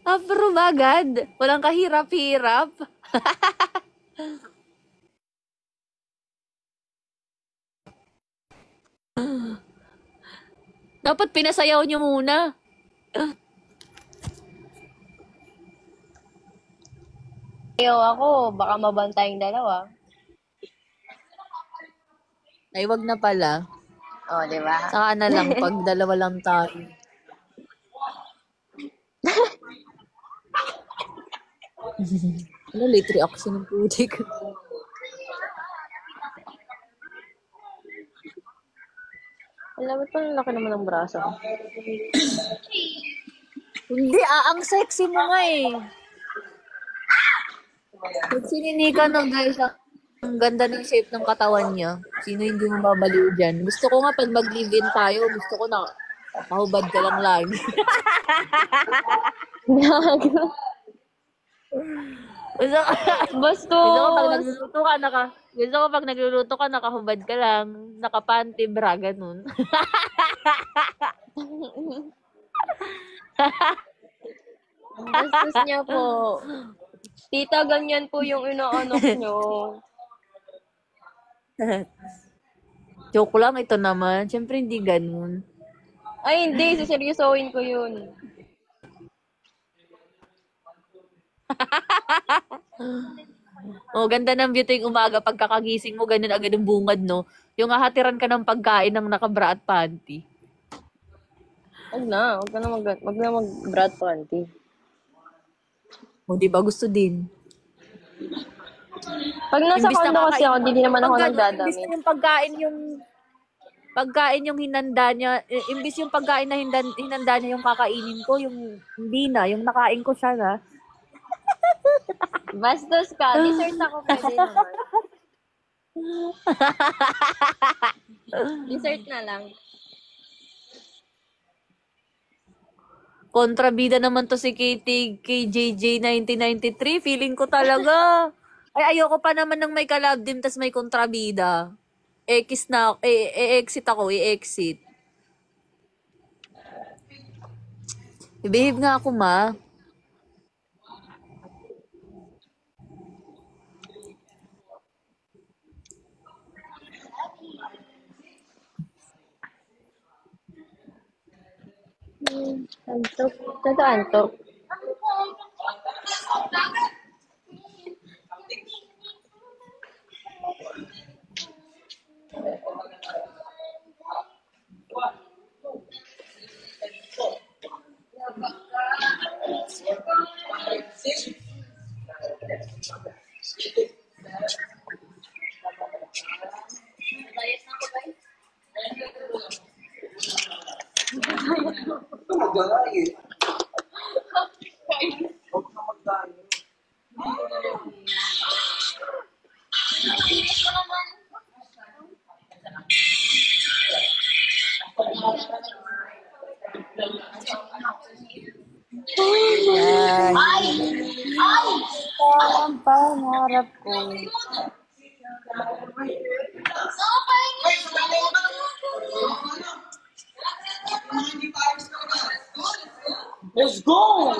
Approve agad. Walang kahirap-hirap. Dapat pinasayaw nyo muna. Ayaw ako, baka mabantay yung dalawa. Ay, wag na pala. Oh, di ba? Saka na lang pag dalawa lang tayo. Ano, late reaction ng putik. Alam mo, ang laki naman ng braso. Hindi, ang sexy mo nga eh. Sexy ni Nika no, guys. Ang ganda ng shape ng katawan niya. Sino hindi mo babaliw dyan? Gusto ko nga pag mag-live-in tayo, gusto ko na mahubad ka lang lagi. Gago. Gusto ko, Bastos! gusto ko pag nagluluto ka, nakahubad ka lang, nakapanty bra, ganun. Bastos niya po. Tita, ganyan po yung inaanok nyo. Joke lang, ito naman. Siyempre hindi ganun. Ay, hindi. Siseryosohin ko yun. Oh, ganda ng beauty yung umaga. Pagkakagising mo, ganun agad ang bungad, no? Yung hahatiran ka ng pagkain ng nakabra at panty. Huwag na. Huwag na mag-brat panty. O, di ba? Gusto din. Pag nasa Imbis condo kasi ako, hindi naman ako Imbis nagdadamit. na yung pagkain yung hinanda niya, imbis yung pagkain na hinanda niya yung kakainin ko, yung hindi na, yung nakain ko siya na. Bastos ka. Dessert ako pwede naman. Dessert na lang. Kontrabida naman to si KJJ 1993. Feeling ko talaga. Ay, ayoko pa naman ng may kalab din tas may kontrabida. Exit ako, i-exit. I-behave nga ako, ma. Antok. Totoo antok. Mag-alay eh. Huwag na mag-alay. Yan. Ang pangarap ko. Let's go!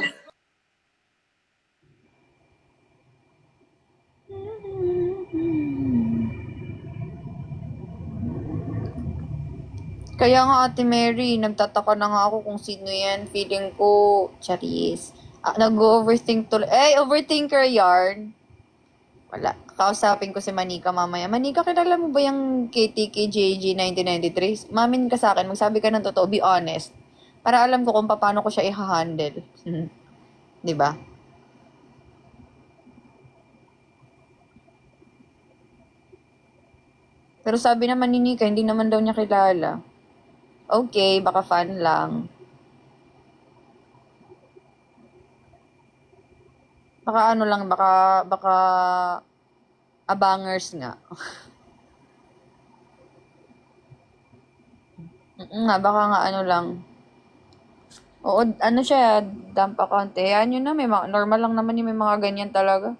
Kaya nga Ate Mary, nagtataka na nga ako kung sino yan. Feeling ko, Charis. Nag-overthink tuloy. Overthinker yarn. Wala. Kausapin ko si Manika mamaya. Manika, kilala mo ba yung KTKJG 1993? Mamin ka sa akin, magsabi ka ng totoo, be honest. Para alam ko kung paano ko siya i-handle. Di ba? Pero sabi naman ni Nika, hindi naman daw niya kilala. Okay, baka fan lang. Baka ano lang, baka abangers nga. Nga, baka nga ano lang. Oo, ano siya, dump account. Eh, yan yun na, normal lang naman yung may mga ganyan talaga.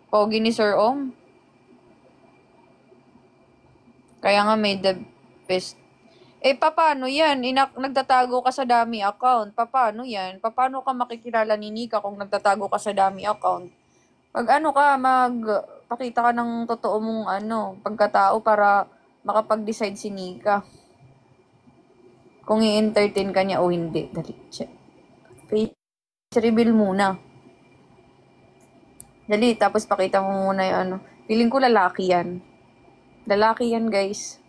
Pogi ni Sir Om. Kaya nga may the best. Eh, paano yan? Nagtatago ka sa dami account. Paano yan? Paano ka makikilala ni Nika kung nagtatago ka sa dami account? Pag ano ka, pakita ka ng totoo mong pagkatao para makapag-decide si Nika. Kung i-entertain ka niya o hindi. Dali, check. Face reveal muna. Dali, tapos pakita mo muna yung ano. Feeling ko lalaki yan. Lalaki yan, guys.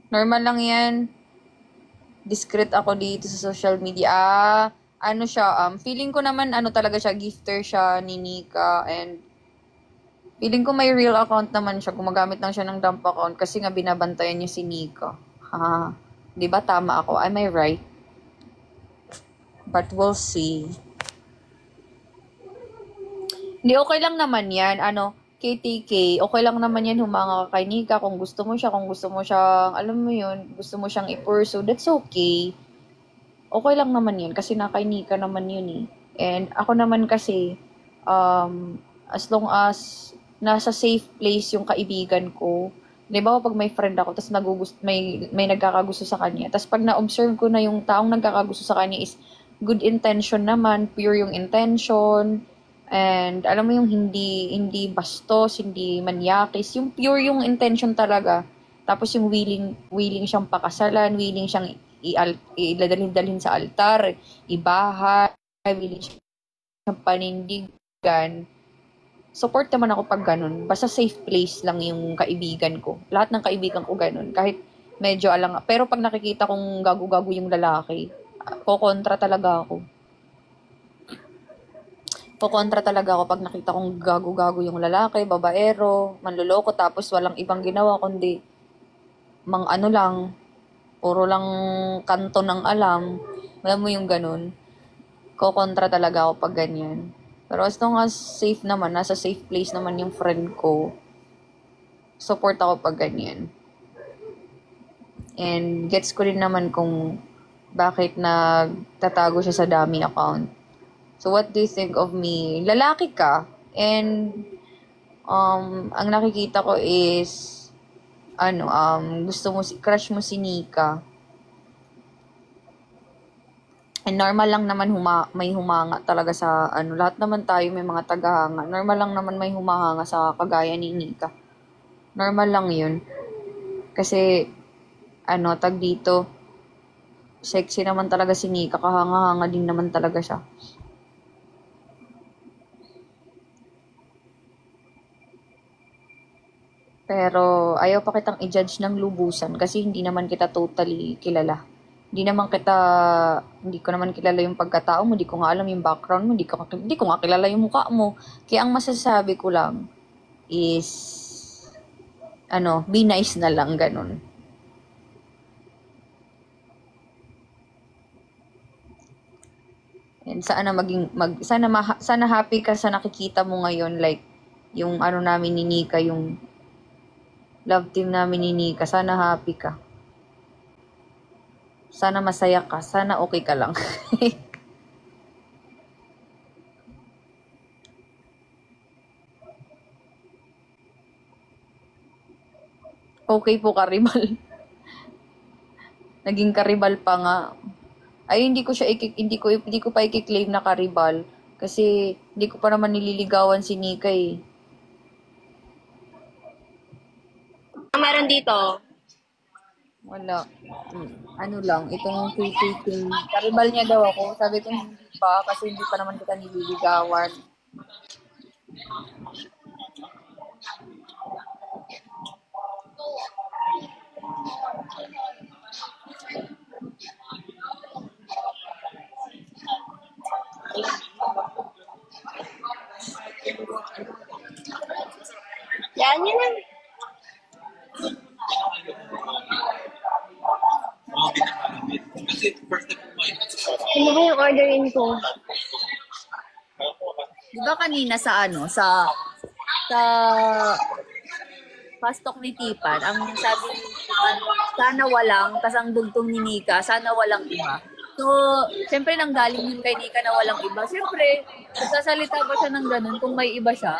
Normal lang yan. Discreet ako dito sa social media. Ano siya, feeling ko naman, talaga siya, gifter siya ni Nika, and feeling ko may real account naman siya, gumagamit lang siya ng dump account kasi nga binabantayan niya si Nika. Ha, di ba tama ako? Am I right? But we'll see. Hindi, okay lang naman yan. KTK, okay lang naman yan humanga ka kay Nika kung gusto mo siyang, alam mo yun, gusto mo siyang i-pursue, that's okay. Okay lang naman yun kasi nakay Nika naman yun eh. And ako naman kasi, as long as nasa safe place yung kaibigan ko, di ba pag may friend ako, tapos may nagkakagusto sa kanya, tapos pag na-observe ko na yung taong nagkakagusto sa kanya is good intention naman, pure yung intention, and alam mo yung hindi bastos, hindi manyakis, yung pure yung intention talaga. Tapos yung willing siyang pakasalan, willing siyang iladalhin sa altar, ibahay, willing siyang panindigan. Support naman ako pag ganun. Basta safe place lang yung kaibigan ko. Lahat ng kaibigan ko ganun. Kahit medyo alang. Pero pag nakikita kong gago-gago yung lalaki, kokontra talaga ako. Kokontra talaga ako pag nakita kong gago-gago yung lalaki, babaero, manloloko, tapos walang ibang ginawa kundi lang, puro lang kanto ng alam. Alam mo yung ganun. Kokontra talaga ako pag ganyan. Pero as long as safe naman, nasa safe place naman yung friend ko, support ako pag ganyan. And gets ko rin naman kung bakit nagtatago siya sa dami account. So what do you think of me? Lalaki ka, and ang nakikita ko is gusto mo crush mo si Nika. And normal lang naman may humanga talaga sa lahat naman tayo may mga tagahanga. Normal lang naman may humahanga sa kagaya ni Nika. Normal lang 'yun. Kasi tag dito, sexy naman talaga si Nika, kahanga-hanga din naman talaga siya. Pero ayaw pa kitang i-judge ng lubusan kasi hindi naman kita totally kilala. Hindi ko naman kilala yung pagkatao mo, hindi ko nga alam yung background mo, hindi ko nga kilala yung mukha mo. Kaya ang masasabi ko lang is, be nice na lang, ganun. And sana happy ka sa nakikita mo ngayon, like, yung namin ni Nika, yung love team namin ni Nika, sana happy ka. Sana masaya ka. Sana okay ka lang. Okay po, karibal. Naging karibal pa nga. Ay, hindi ko pa i-claim na karibal. Kasi, hindi ko pa naman nililigawan si Nika eh. Ang meron dito, Wala. Lang, itong KKK. Karibal niya daw ako. Sabi ko hindi pa kasi hindi pa naman kita nililigawan. yan yun lang. Mga binamagabit. Kasi first time kumain sa shop. Ano ba yung orderin ko? Di ba kanina sa sa pastok ni Tipan, ang sabi ni Tipan, sana walang, tas ang dugtong ni Nika, sana walang iba. So, siyempre nanggaling yun kay Nika na walang iba. Siyempre, nagsasalita ba siya ng ganun kung may iba siya?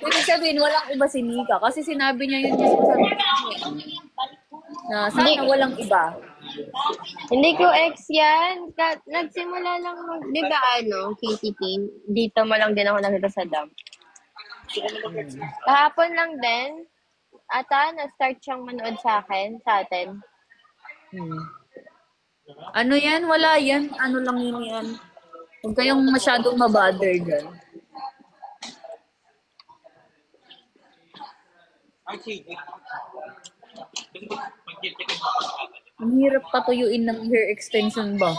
Ibig sabihin, walang iba si Nika kasi sinabi niya yun mismo sa video na sana walang iba. Hindi ko ex yan. Nagsimula lang, di ba KTK? Dito mo lang din ako nakita sa dam. Kahapon lang din. Na-start siyang manood sa atin. Ano yan? Wala yan. Ano lang yun yan. Huwag kayong masyadong mabother dyan. Ang hirap patuyuin ng hair extension ba?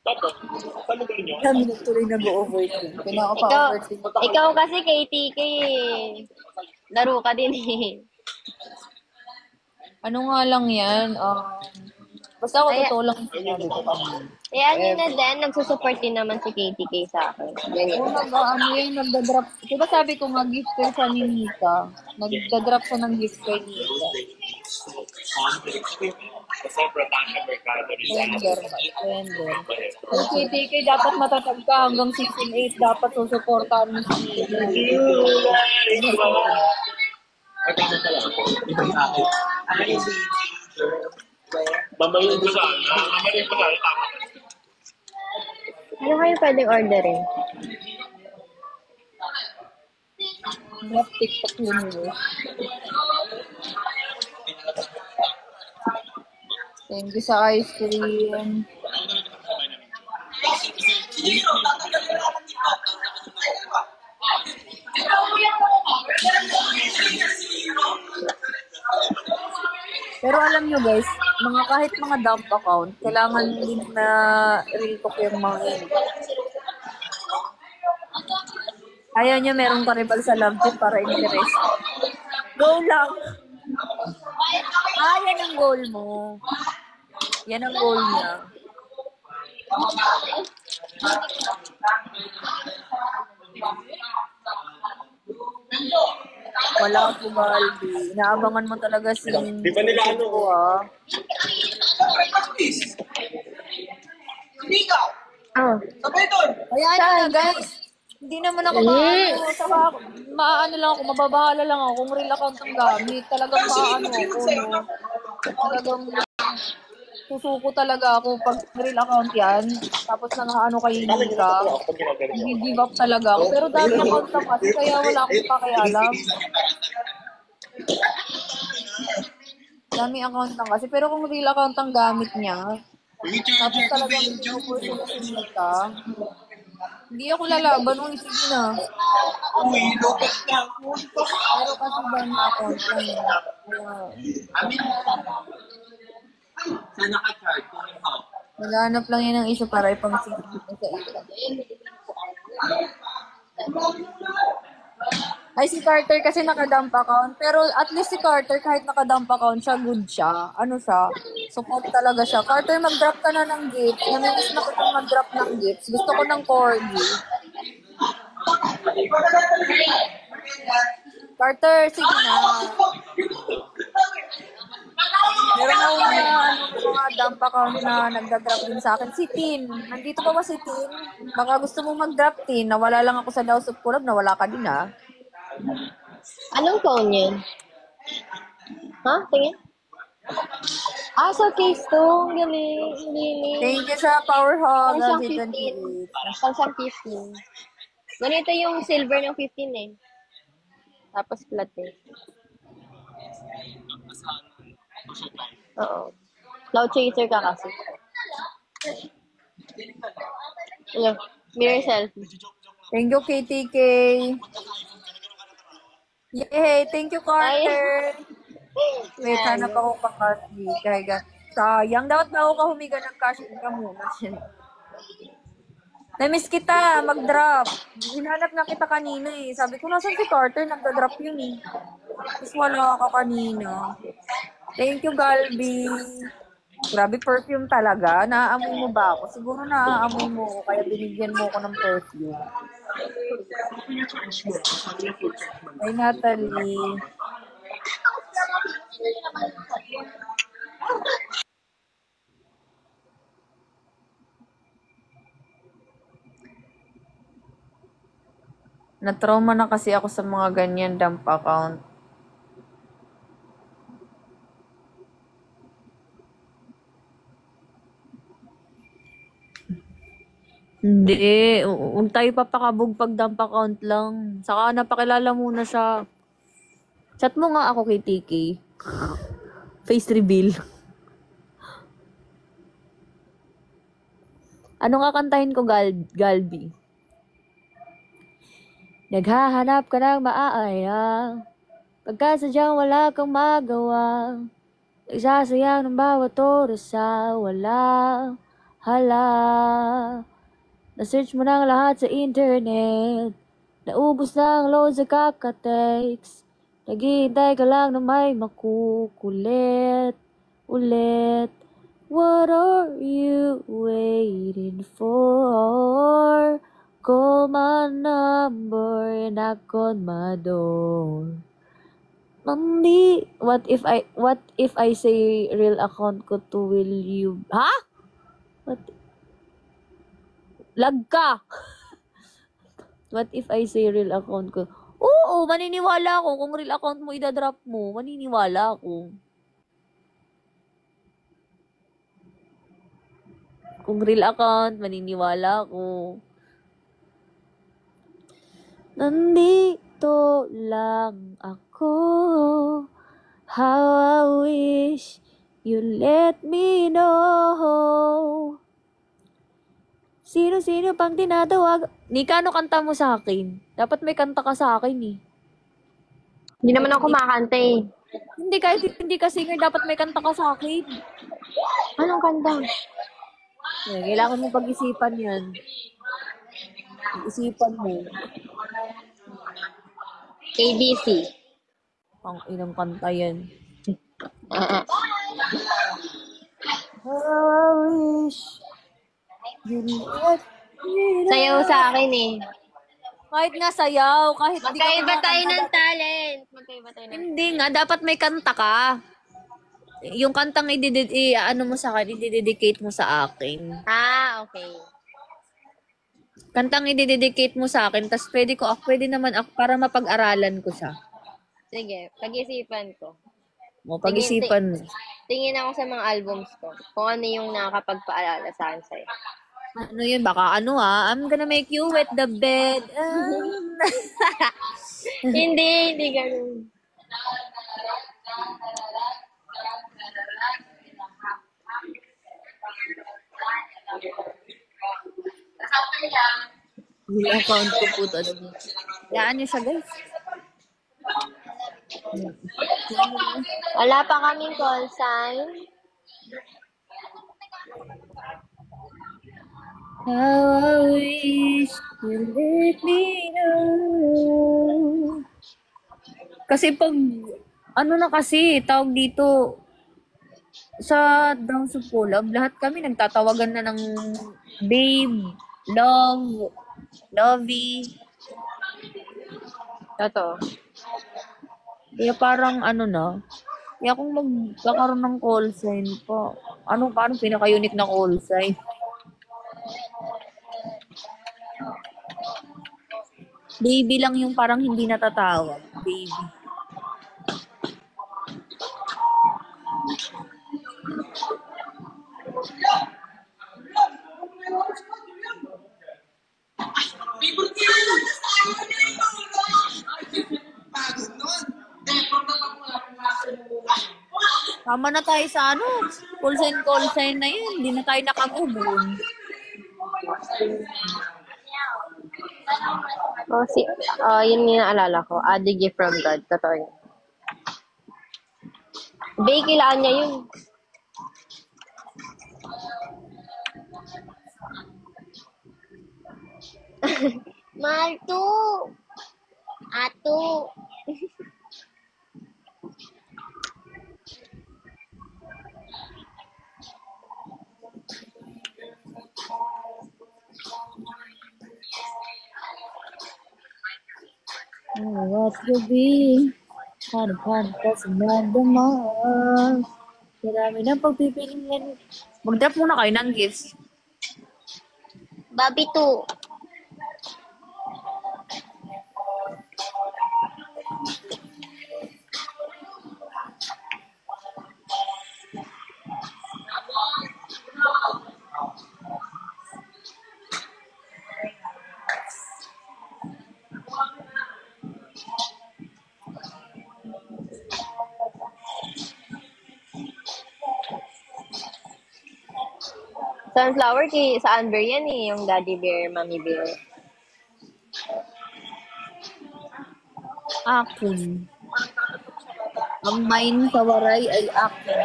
Tapos, paano gawin nyo? Kami tuloy nag-overthink. Pinaka-overthink. Ikaw kasi KTK laro ka din eh. Ano nga lang yan? Basta ako totoo lang yung sinabi ko kanina. Yun na din, nagsusupport din naman si KTK sa akin. Ganyan. Nagda-drop. Diba sabi ko nga, gift ko siya ni Nika. Nagda-drop siya ng gift kay Nika. Kasi Natasha Mercado rin. Tender. Kung KTK, dapat matatag ka hanggang season 8. Dapat susuportahan mo si Nika. Mamayin ko sana. Tama. Ano kayo pwedeng orderin? Black TikTok universe. Thank you sa ice cream. Pero alam nyo guys, kahit mga dump account, kailangan din na real talk yung mga yun. Ayaw nyo merong karibal sa love team para interest. Go lang! Yan ang goal mo. Yan ang goal niya. Wala ko, Baldi. Inaabangan mo talaga si... Di ba nila Sabay doon! Kaya na, guys. Hindi naman ako maano lang ako, mababahala lang ako kung real account ang gamit. Talagang maano ako, no? Talagang susuko talaga ako pag real account yan. Tapos nang kay Nika. Give up talaga ako. Pero dami account na kasi, kaya wala akong pakialam. Dami account lang kasi. Pero kung real account ang gamit niya, tapos talagang pinupursue na si Nika, hindi ako lalaban. Sige na. Uy, lupit na. Pero kasi dami account lang. Sana ka-charge kung ikaw. Naghanap lang yan ng issue para ipang-sigil sa ito. Ay, si Carter kasi naka-dump account. Pero at least si Carter, kahit naka-dump account siya, good siya. Ano siya? Support talaga siya. Carter, mag-drop ka na ng gifts. Naminis na kitang mag-drop ng gifts. Gusto ko ng corgi. Carter, sige na. Meron ako mga dump account na nagda-drop din sa akin. Si Tin. Nandito pa ba si Tin? Baka gusto mo mag-drop, Tin. Nawala lang ako sa House of Collab. Nawala ka din, ha? Anong phone yun? Tingin? Sa case to. Ang galing. Thank you sa Power Hog. Pang 15. Pang 15. Ganito yung silver ng 15 eh. Tapos flat eh. Oo. Cloud chaser ka kasi. Hello. Mirror selfie. Thank you, KTK. Yay! Thank you, Carter. Wait, hanap ako ka-cash. Sayang. Dapat ba ako humiga ng cash income muna? Na-miss kita, mag-drop. Hinanap nga kita kanina eh. Sabi ko, nasan si Carter? Nagda-drop yun eh. Tapos wala ka kanina. Thank you, Galbi. Grabe perfume talaga. Naaamoy mo ba ako? Siguro naaamoy mo ko, kaya binigyan mo ko ng perfume. Ay, Natalie. Na-trauma na kasi ako sa mga ganyan dump account. Hindi. Huwag tayo papakabog pag dump account lang. Saka napakilala muna siya. Chat mo nga ako kay TK. Face reveal. Ano nga kantahin ko, Galbi? Naghahanap ka ng maaaya. Pagkasadyang wala kang magawa. Nagsasayang ng bawat oras sa wala. Hala. Na-search mo ng lahat sa internet. Naubos na ang load sa kaka-text. Naghihintay ka lang na may makukulit. Ulit. What are you waiting for? Call my number and knock on my door. Mami, what if I say real account ko to, will you? Ha? What? Lag ka. What if I say real account ko? Oo, maniniwala ako. Kung real account mo idadrop mo, maniniwala ako. Kung real account, maniniwala ako. Nandito lang ako. How I wish you let me know. Sino-sino pang tinatawag? Nika, ano kanta mo sa akin? Dapat may kanta ka sa akin eh. Hindi naman ako kumakanta eh. Hindi, kahit hindi ka singer, dapat may kanta ka sa akin. Anong kanta? Kailangan mo pag-isipan yan. Pag-isipan mo. ABC. Ang inang kanta yan. Ah, I wish you let me know. Sayaw sa akin eh. Kahit nga sayaw, kahit di ka Magkaiba tayo kumakanta, ng talent. Magkaiba tayo ng hindi nga, dapat may kanta ka. Yung kantang ano mo sa akin, i-dedicate mo sa akin. Ah, okay. Kantang i-dedicate mo sa akin, tas pwede naman ako para mapag-aralan ko siya. Sige, pag-isipan ko. Mo pag-isipan mo. Tingin ako sa mga albums ko. Kung ano yung nakakapagpaalala sa akin sa'yo. Ano yun? Baka I'm gonna make you wet the bed. Hindi ganun. Yung account ko po talaga. Yaan niyo siya, guys. Wala pa kaming call sign. How I wish you let me know. Kasi pag, tawag dito, sa Downs of Collab, lahat kami nagtatawagan na ng babe, love, lovey. Totoo. Kaya parang kaya kung magkakaroon ng call sign pa, paano pinaka-unique na call sign? Baby lang yung parang hindi natatawag. Baby. Tama na tayo sa call sign na yun. Hindi na tayo nakag-move on. Yun yung naalala ko. The gift from God. Totoo yun. Bay, kailangan niya yun. Mahal to. Ato. What gabi, hanap-hanap ka sa madama. Marami ng pagpipilian. Mag-drop muna kayo ng gifts. Bobby to. Sunflower sa Anber yan eh, yung daddy bear, mommy bear. Akin. Ang mine sa waray ay akin.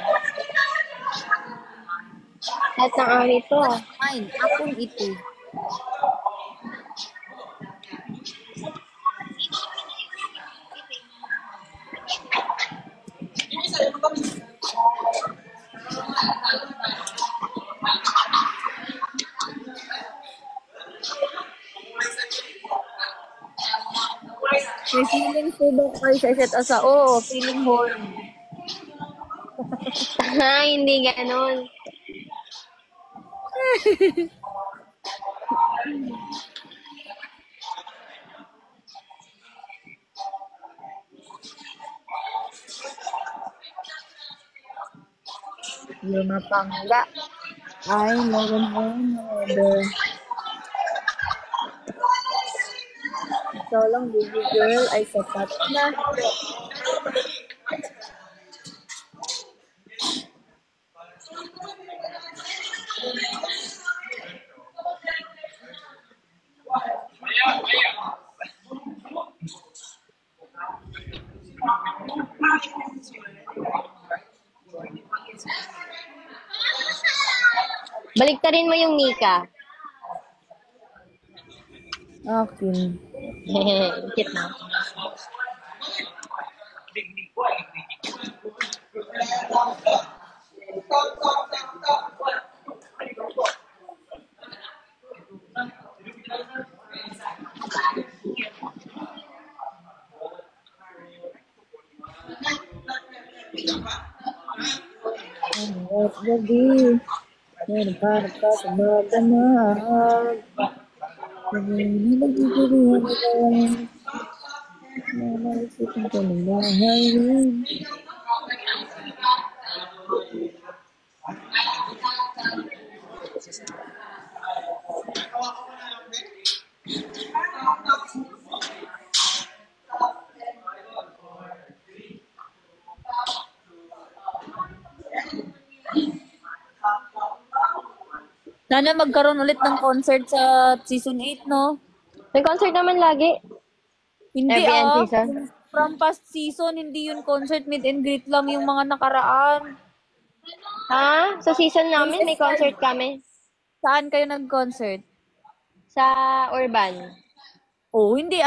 Lahat ng ari to ah. Mine, akong ito. May feeling po ba kayo sa isa't asa? Oo, feeling horn. Hindi ganun. Lumapangga. Ay, meron mo order. Ikaw lang, baby girl, ay sapat na. Baliktarin mo yung Mika. Akin. Cute na. At gabi, meron para ka sa magdamag. Hindi nagigirihan ko lang. Naisipin ko ng mahalin. Sana magkaroon ulit ng concert sa season 8, no? May concert naman lagi. Hindi Every end season. From past season, hindi yun concert, meet and greet lang yung mga nakaraan. Ha? Sa season namin, may concert kami. Saan kayo nag-concert? Sa Urban. Oh, hindi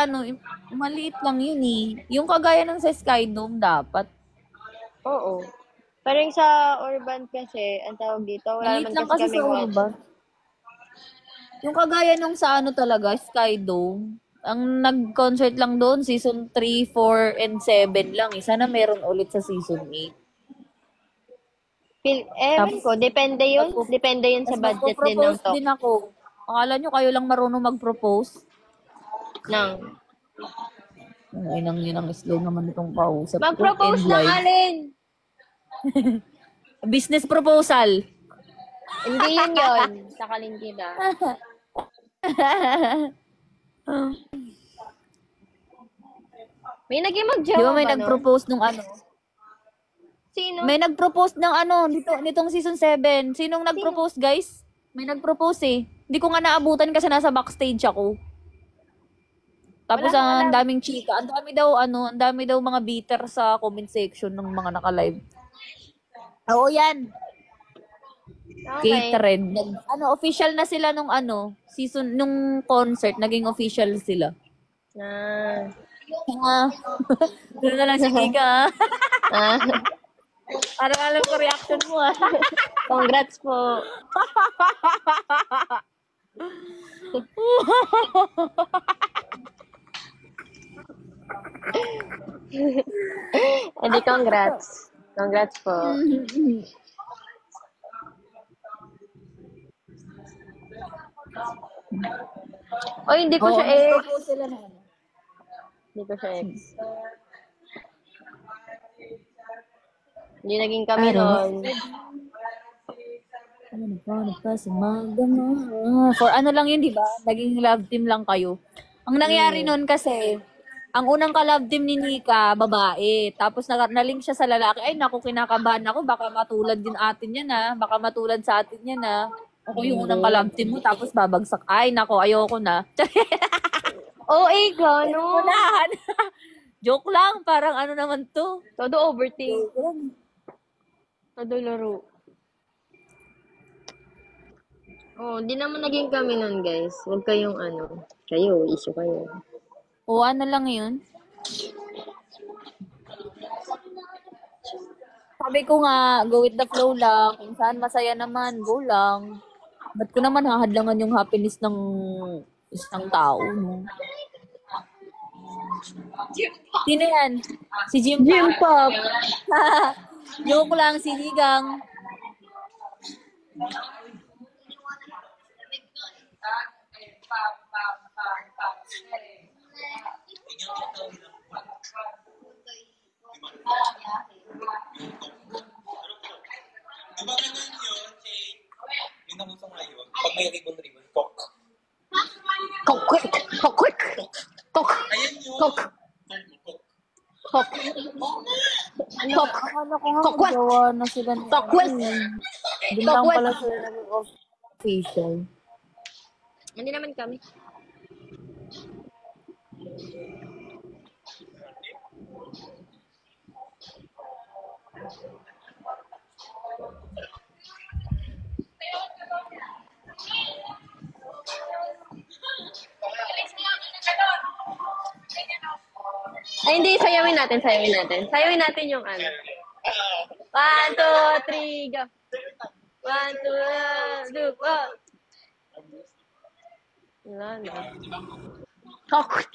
maliit lang yun eh. Yung kagaya ng sa Skydome dapat. Oo. Pero yung sa Urban kasi, ang tawag dito, wala Maliit naman lang kasi kasi kami sa Urban. Yung kagaya nung sa Talaga, Skydome. Ang nag-concert lang doon, season 3, 4, and 7 lang. Sana meron ulit sa season 8. Ewan ko, depende yun. Depende yun sa budget din ng Magpo-propose talk. din ako. Akala nyo kayo lang marunong mag-propose? Nang. Ay, nang yun ang slow naman itong kausap. ko. Mag-propose End ng live. alin? Business proposal. Hindi yun. Sakalin kita. May naging Di mag-jowa ba may ba, no? nag-propose nung Sino? May nag-propose ng nitong season 7. Sinong nag-propose, guys? May nag-propose eh. Hindi ko nga naabutan kasi nasa backstage ako. Tapos Wala akong ang alam. daming chika. Ang dami daw mga bitter sa comment section ng mga naka-live. Oo, yan. Okay. Catered. Official na sila nung season, nung concert, naging official sila. Ah. Doon na lang si Nika. Ah. Parang alam ko reaction mo Congrats po. Hindi, congrats. Congrats po. Oh, hindi ko siya ex. Sila na Hindi ko siya ex. Hindi naging kami nun. For ano lang yun, di ba? Naging love team lang kayo. Ang nangyari nun kasi, ang unang ka-love team ni Nika, babae. Tapos nalink siya sa lalaki. Ay, naku, kinakabahan ako. Baka matulad din atin yan Baka matulad sa atin yan Ako yung unang ka-love team mo, tapos babagsak. Ay, naku, ayoko na. OA ka, no? Unahan. Joke lang, parang ano naman to. Todo overthink. Todo laro. Oh, di naman naging kami nun, guys. Huwag kayong kayo, issue kayo. O ano lang yun? Sabi ko nga, go with the flow lang. Kung saan masaya naman, go lang. Ba't ko naman hahadlangan yung happiness ng isang tao, no? Sino yan? Si Jim Pop. Joke lang, si Ligang. Di ba ganun yun, Jay? Yung namusang ngayon, pag may ribbon-ribbon, kok. Kok. Ayan yun. Kok. Akala ko nga magawa na sila ng Doon lang pala sila nag-official. Hindi naman kami. Ay, hindi. Sayawin natin. Sayawin natin yung 1, 2, 3, go. 1, 2, 3, go. Wala na. Takot.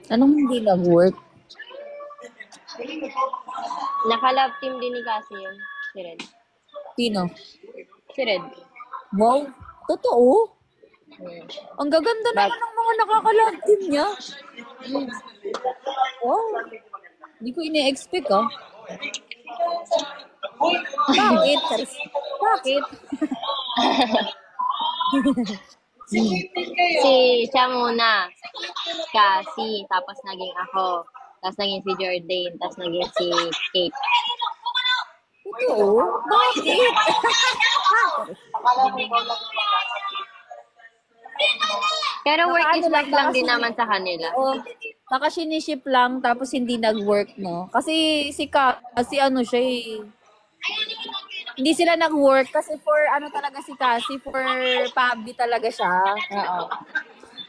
Anong hindi nag-work? Naka-love team din ni Cassie yun. Si Red. Sino? Si Red. Wow, totoo? Ang gaganda naman ng mga nakaka-love team niya. Wow. Hindi ko ine-expect Bakit? Bakit? Siya muna. Cassie. Tapos naging ako. Tapos naging si Jordan. Tapos naging si Kate. Totoo? Bakit? Pero work is life lang din naman sa kanila. Baka siniship lang tapos hindi nag-work, no? Kasi kasi ano siya hindi sila nag-work kasi for talaga si Cassie, for Pabi talaga siya. Oo.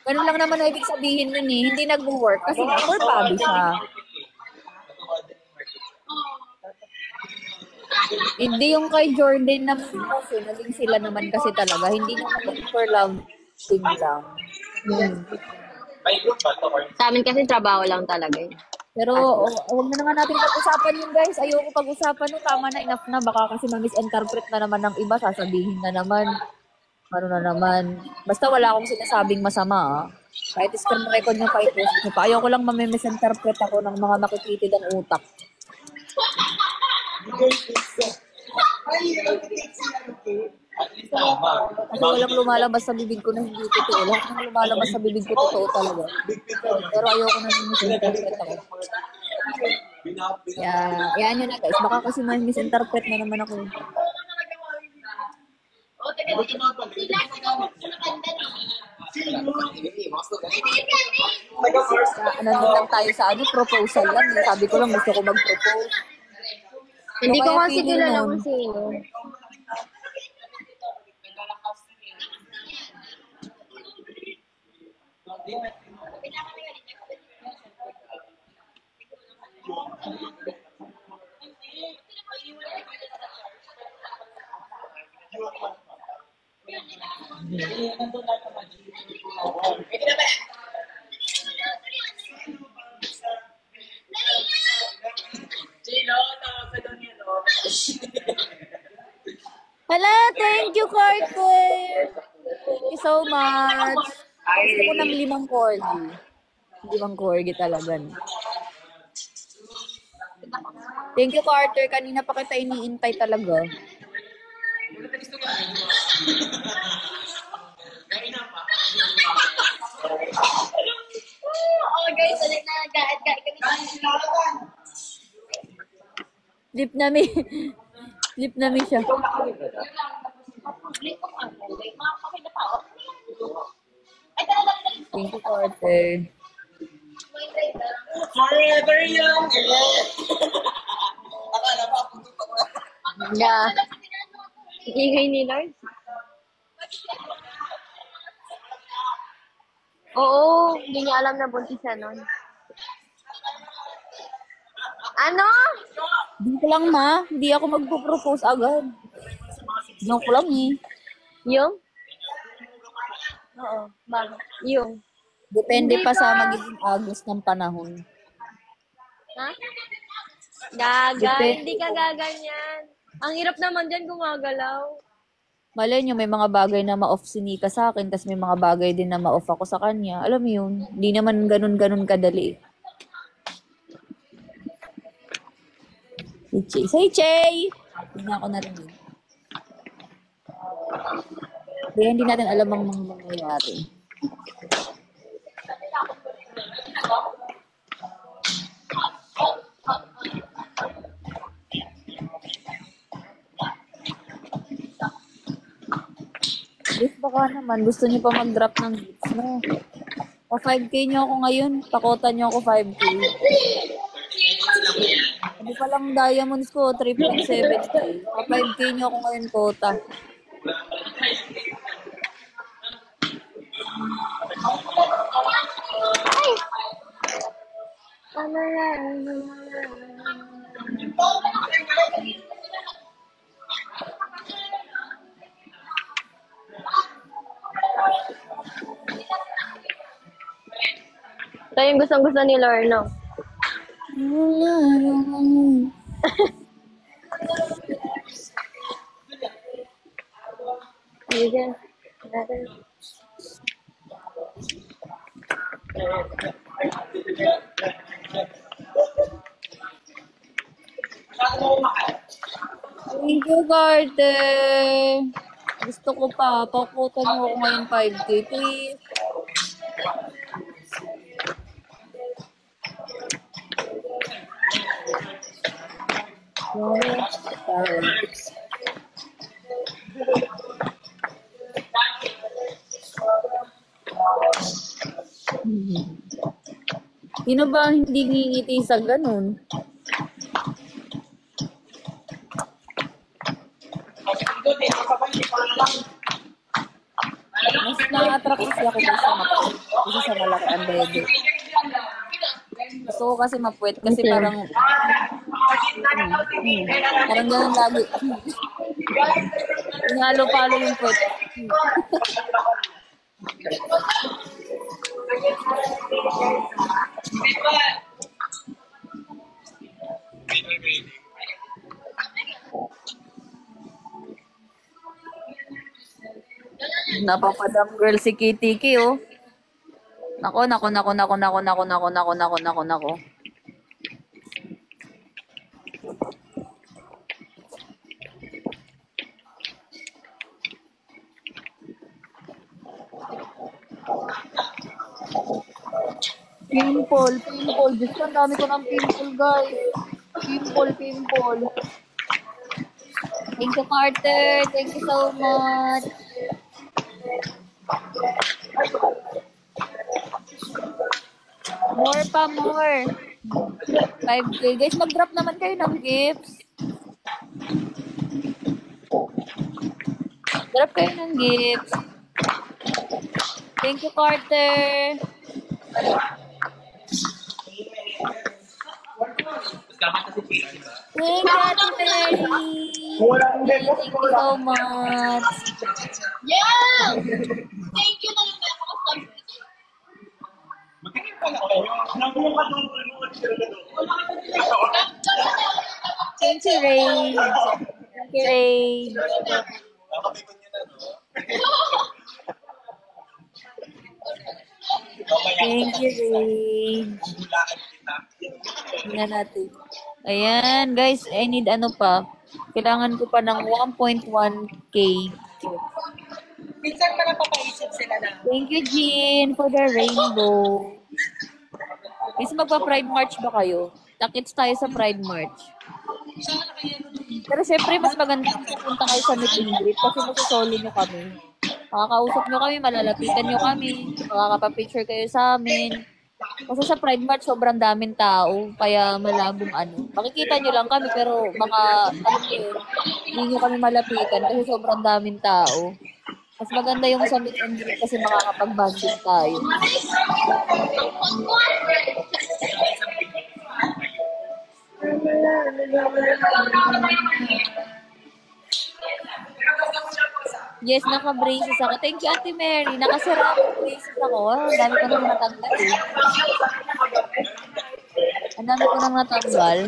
Ganun lang naman ibig sabihin nun hindi nag-work kasi for Pabi siya. Hindi yung kay Jordan naman kasi naging sila naman kasi talaga. Hindi naman for love team lang. Sa amin kasi trabaho lang talaga Pero huwag na nga natin pag-usapan yun, guys. Ayoko pag-usapan no. Tama na, enough na. Baka kasi ma-misinterpret na naman ng iba. Sasabihin na naman. Ano na naman. Basta wala akong sinasabing masama Kahit screen record nyo, kahit post nyo pa. Ayoko lang ma-misinterpret ako ng mga makikitid ang utak. Kasi walang lumalabas sa bibig ko na hindi totoo. Lahat ng lumalabas sa bibig ko totoo talaga. Pero ayoko na misinterpret ako. Yan yun na guys. Baka kasi may misinterpret na naman ako. Ano lang tayo sa proposal lang. Sabi ko lang gusto ko mag-propose. Hindi ko kaya kasi feeling kilala nun? kung sino. Hala, thank you, Carter. Thank you so much. Gusto ko ng 5 corgi. 5 corgi talaga. No? Thank you, Carter. Kanina pa kita iniintay talaga. Oh, guys, ulit na nag-gaad-gaad kami. Flip na mi. Flip na mi siya. Thank you, Carter. Forever young. Akala pa ako dito. Yeah. Ingay ni Lars. Oo, hindi niya alam na buntis na nun. Ano? Joke lang, ma. Hindi ako magpo-propose agad. Joke lang eh. Yung? Oo, bakit? Yung? Depende Hindi pa sa ka. magiging agos ng panahon. Ha? Gaga, Depende. hindi ka gaganyan. Ang hirap naman dyan gumagalaw. Malay nyo, may mga bagay na ma-off si Nika sa akin, tapos may mga bagay din na ma-off ako sa kanya. Alam mo yun, hindi naman ganun-ganun kadali. Si Che. Say, Che! Hindi na ako narinig. Kaya hindi natin alam ang mga mangyayari. Yes, baka naman. Gusto niyo pa mag-drop ng gifts, no? Pa 5K niyo ako ngayon. Pakota niyo ako 5K. Hindi pa lang diamonds ko, 3.7K. Pa 5K niyo ako ngayon, kota. Ito yung gustong-gusto ni Lorno. Sige. Thank you, Carter. Gusto ko pa. Pakutan mo ako ngayon 5K, please. Sino ba ang hindi ngingiti sa ganun? Mas na-attract kasi ako dun sa mapuwet. Kasi sa malaki ang dede. Gusto ko kasi mapuwet kasi parang parang ganun lagi. Inalo-palo yung puwet. Napapadam girl si Kitty K, oh. Nako. Pimple. Diyos ko, ang dami ko ng pimple, guys. Pimple. Thank you, Carter. Thank you so much. More pa, more. 5K. Guys, mag-drop naman kayo ng gifts. Drop kayo ng gifts. Thank you, Carter. Thank you, Ate Mary. Thank you so much. Yeah! Thank you na lang ako sa Magiging pala kayo. Nabuo ka doon. Thank you, Ray. Thank you, Ray. Nakabikon nyo na, no? Thank you, Ray. Hulaan kita. Tingnan natin. Ayan, guys. I need ano pa. Kailangan ko pa ng 1.1K. Minsan pa napapaisip sila na. Thank you, Jean, for the rainbow. Guys, magpa-Pride March ba kayo? Takits tayo sa Pride March. Pero syempre, mas maganda punta kayo sa meet and greet kasi masasolo nyo kami. Makakausap nyo kami, malalapitan nyo kami, makakapapicture kayo sa amin. Kasi sa Pride March, sobrang daming tao, kaya malabong ano. Makikita nyo lang kami, pero baka, ano yun, hindi nyo kami malapitan kasi sobrang daming tao. Mas maganda yung sa meet and greet kasi makakapag-banding tayo. Yes, naka-braces ako. Thank you, Ate Mary. Nakasara ako braces ako. Ah, ang dami ko nang natanggal eh. Ang dami ko nang natanggal.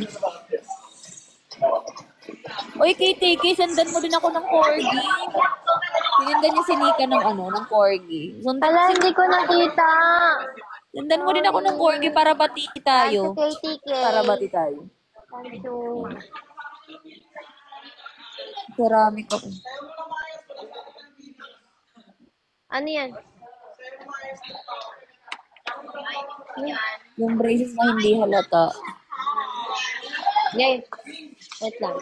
Uy, KTK, sendan mo din ako ng corgi. Sinundan niya si Nika ng ano, ng corgi. Ala, hindi ko nakita. Sendan mo din ako ng corgi para bati tayo. KTK. Para bati tayo. Thank you. Ceramic ako. Ano yan? Yung braces na hindi halata. Guys, wait lang.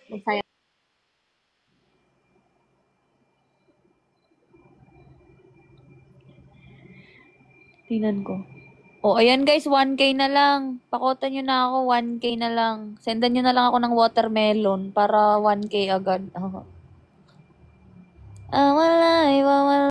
Masaya. Tingnan ko. Oh, ayan guys, 1K na lang. Pakota nyo na ako, 1K na lang. Sendan nyo na lang ako ng watermelon para 1K agad. Awalay, wawalay.